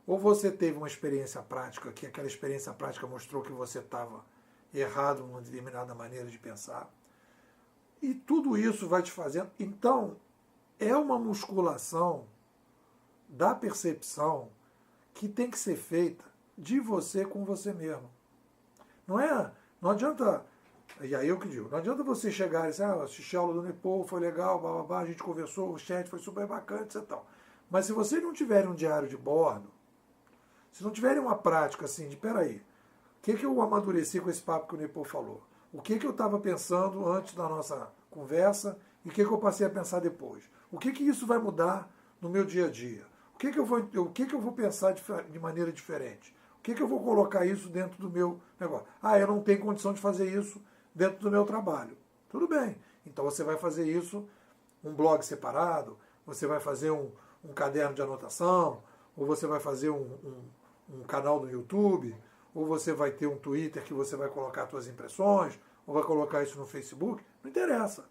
ou você teve uma experiência prática, que aquela experiência prática mostrou que você estava errado numa determinada maneira de pensar. E tudo isso vai te fazendo. Então, é uma musculação da percepção que tem que ser feita de você com você mesmo. Não adianta, e aí eu que digo, não adianta você chegar e dizer, assisti a aula do Nepô, foi legal, bababá, a gente conversou, o chat foi super bacana, etc. Mas se você não tiver um diário de bordo, se não tiverem uma prática assim de, peraí, o que eu amadureci com esse papo que o Nepô falou? O que eu estava pensando antes da nossa conversa e o que eu passei a pensar depois? O que isso vai mudar no meu dia a dia? O o que eu vou pensar de maneira diferente? O que eu vou colocar isso dentro do meu negócio? Ah, eu não tenho condição de fazer isso dentro do meu trabalho. Tudo bem. Então você vai fazer isso, um blog separado, você vai fazer um caderno de anotação, ou você vai fazer um canal no YouTube, ou você vai ter um Twitter que você vai colocar suas impressões, ou vai colocar isso no Facebook. Não interessa.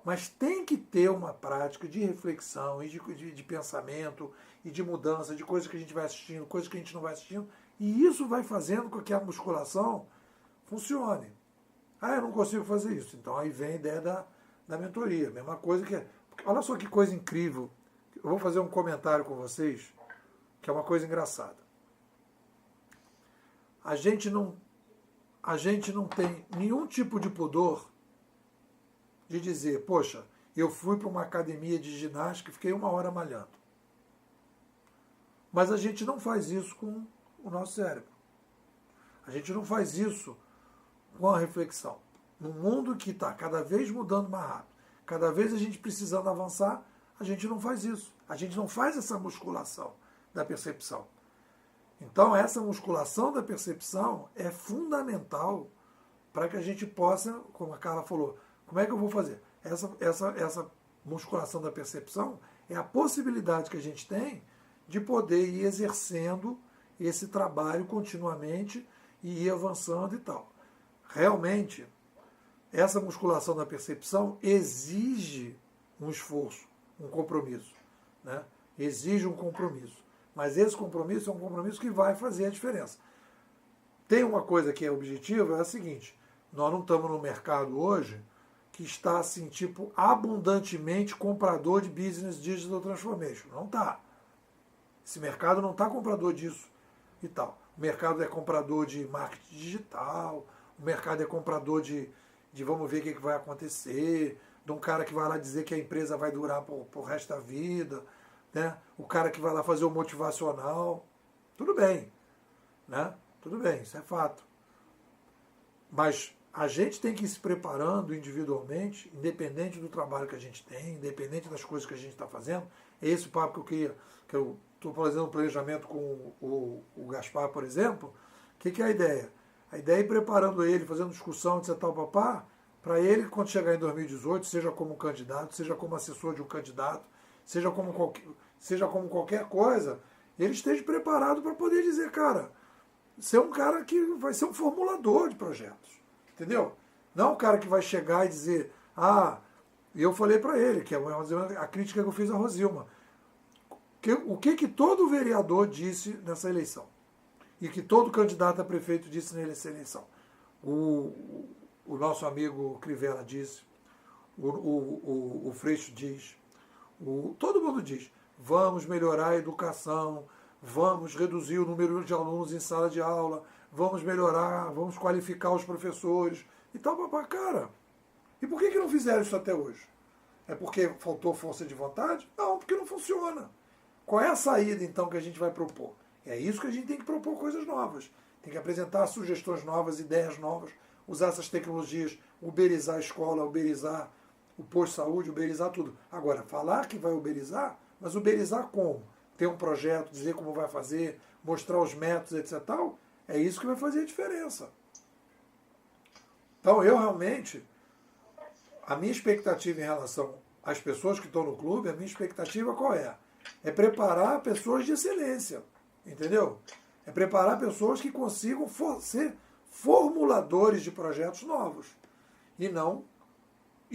Mas tem que ter uma prática de reflexão e de pensamento e de mudança, de coisas que a gente vai assistindo, coisas que a gente não vai assistindo. E isso vai fazendo com que a musculação funcione. Ah, eu não consigo fazer isso. Então aí vem a ideia da mentoria. Mesma coisa que... Olha só que coisa incrível. Eu vou fazer um comentário com vocês, que é uma coisa engraçada. A gente não tem nenhum tipo de pudor de dizer, poxa, eu fui para uma academia de ginástica e fiquei 1 hora malhando. Mas a gente não faz isso com o nosso cérebro. A gente não faz isso com a reflexão. Num mundo que está cada vez mudando mais rápido, cada vez a gente precisando avançar, a gente não faz isso. A gente não faz essa musculação da percepção. Então, essa musculação da percepção é fundamental para que a gente possa, como a Carla falou, como é que eu vou fazer? Essa musculação da percepção é a possibilidade que a gente tem de poder ir exercendo esse trabalho continuamente e ir avançando e tal. Realmente, essa musculação da percepção exige um esforço, um compromisso. Né? Exige um compromisso. Mas esse compromisso é um compromisso que vai fazer a diferença. Tem uma coisa que é objetiva, é a seguinte, nós não estamos no mercado hoje que está assim, tipo, abundantemente comprador de Business Digital Transformation. Não está. Esse mercado não está comprador disso e tal. O mercado é comprador de marketing digital, o mercado é comprador de vamos ver o que vai acontecer, de um cara que vai lá dizer que a empresa vai durar pro resto da vida, né? O cara que vai lá fazer o motivacional. Tudo bem, né? Tudo bem, isso é fato. Mas a gente tem que ir se preparando individualmente, independente do trabalho que a gente tem, independente das coisas que a gente está fazendo. É esse o papo que eu estou fazendo um planejamento com o Gaspar, por exemplo. O que é a ideia? A ideia é ir preparando ele, fazendo discussão, etc. Papá, para ele, quando chegar em 2018, seja como candidato, seja como assessor de um candidato, seja como qualquer coisa, ele esteja preparado para poder dizer, cara, ser um cara que vai ser um formulador de projetos. Entendeu? Não um cara que vai chegar e dizer, e eu falei para ele, que é a crítica que eu fiz a Rosilma, o que todo vereador disse nessa eleição? E que todo candidato a prefeito disse nessa eleição? O nosso amigo Crivella disse, o Freixo diz, todo mundo diz, vamos melhorar a educação, vamos reduzir o número de alunos em sala de aula, vamos melhorar, vamos qualificar os professores e tal, cara. E por que não fizeram isso até hoje? É porque faltou força de vontade? Não, porque não funciona. Qual é a saída, então, que a gente vai propor? É isso que a gente tem que propor, coisas novas. Tem que apresentar sugestões novas, ideias novas, usar essas tecnologias, uberizar a escola, uberizar o posto de saúde, uberizar tudo. Agora, falar que vai uberizar, mas uberizar como? Ter um projeto, dizer como vai fazer, mostrar os métodos, etc. Tal, é isso que vai fazer a diferença. Então, eu realmente, a minha expectativa em relação às pessoas que estão no clube, a minha expectativa qual é? É preparar pessoas de excelência, entendeu? É preparar pessoas que consigam ser formuladores de projetos novos. E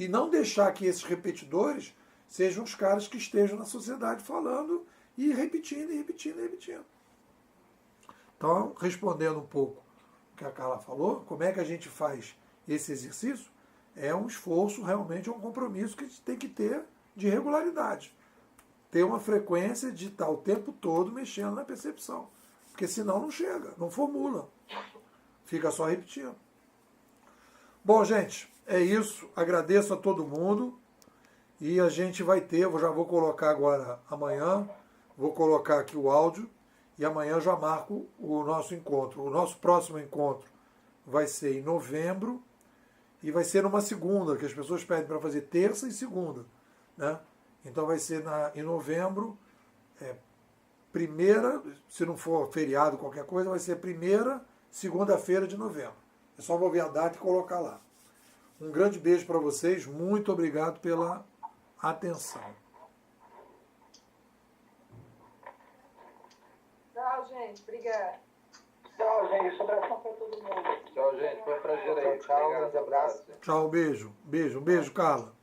não deixar que esses repetidores sejam os caras que estejam na sociedade falando e repetindo, e repetindo, e repetindo. Então, respondendo um pouco o que a Carla falou, como é que a gente faz esse exercício? É um esforço, realmente é um compromisso que a gente tem que ter de regularidade. Ter uma frequência de estar o tempo todo mexendo na percepção. Porque senão não chega, não formula. Fica só repetindo. Bom, gente, é isso. Agradeço a todo mundo. E a gente vai ter, eu já vou colocar agora amanhã, vou colocar aqui o áudio. E amanhã eu já marco o nosso encontro. O nosso próximo encontro vai ser em novembro. E vai ser numa segunda, que as pessoas pedem para fazer terça e segunda. Né? Então vai ser em novembro, primeira, se não for feriado, qualquer coisa, vai ser primeira segunda-feira de novembro. É só vou ver a data e colocar lá. Um grande beijo para vocês, muito obrigado pela atenção.
Tchau, gente. Obrigada.
Tchau, gente. Abração para todo mundo.
Tchau, gente. Foi um prazer aí.
Tchau,
Obrigado.
abraço.
Tchau, beijo. Beijo, Carla.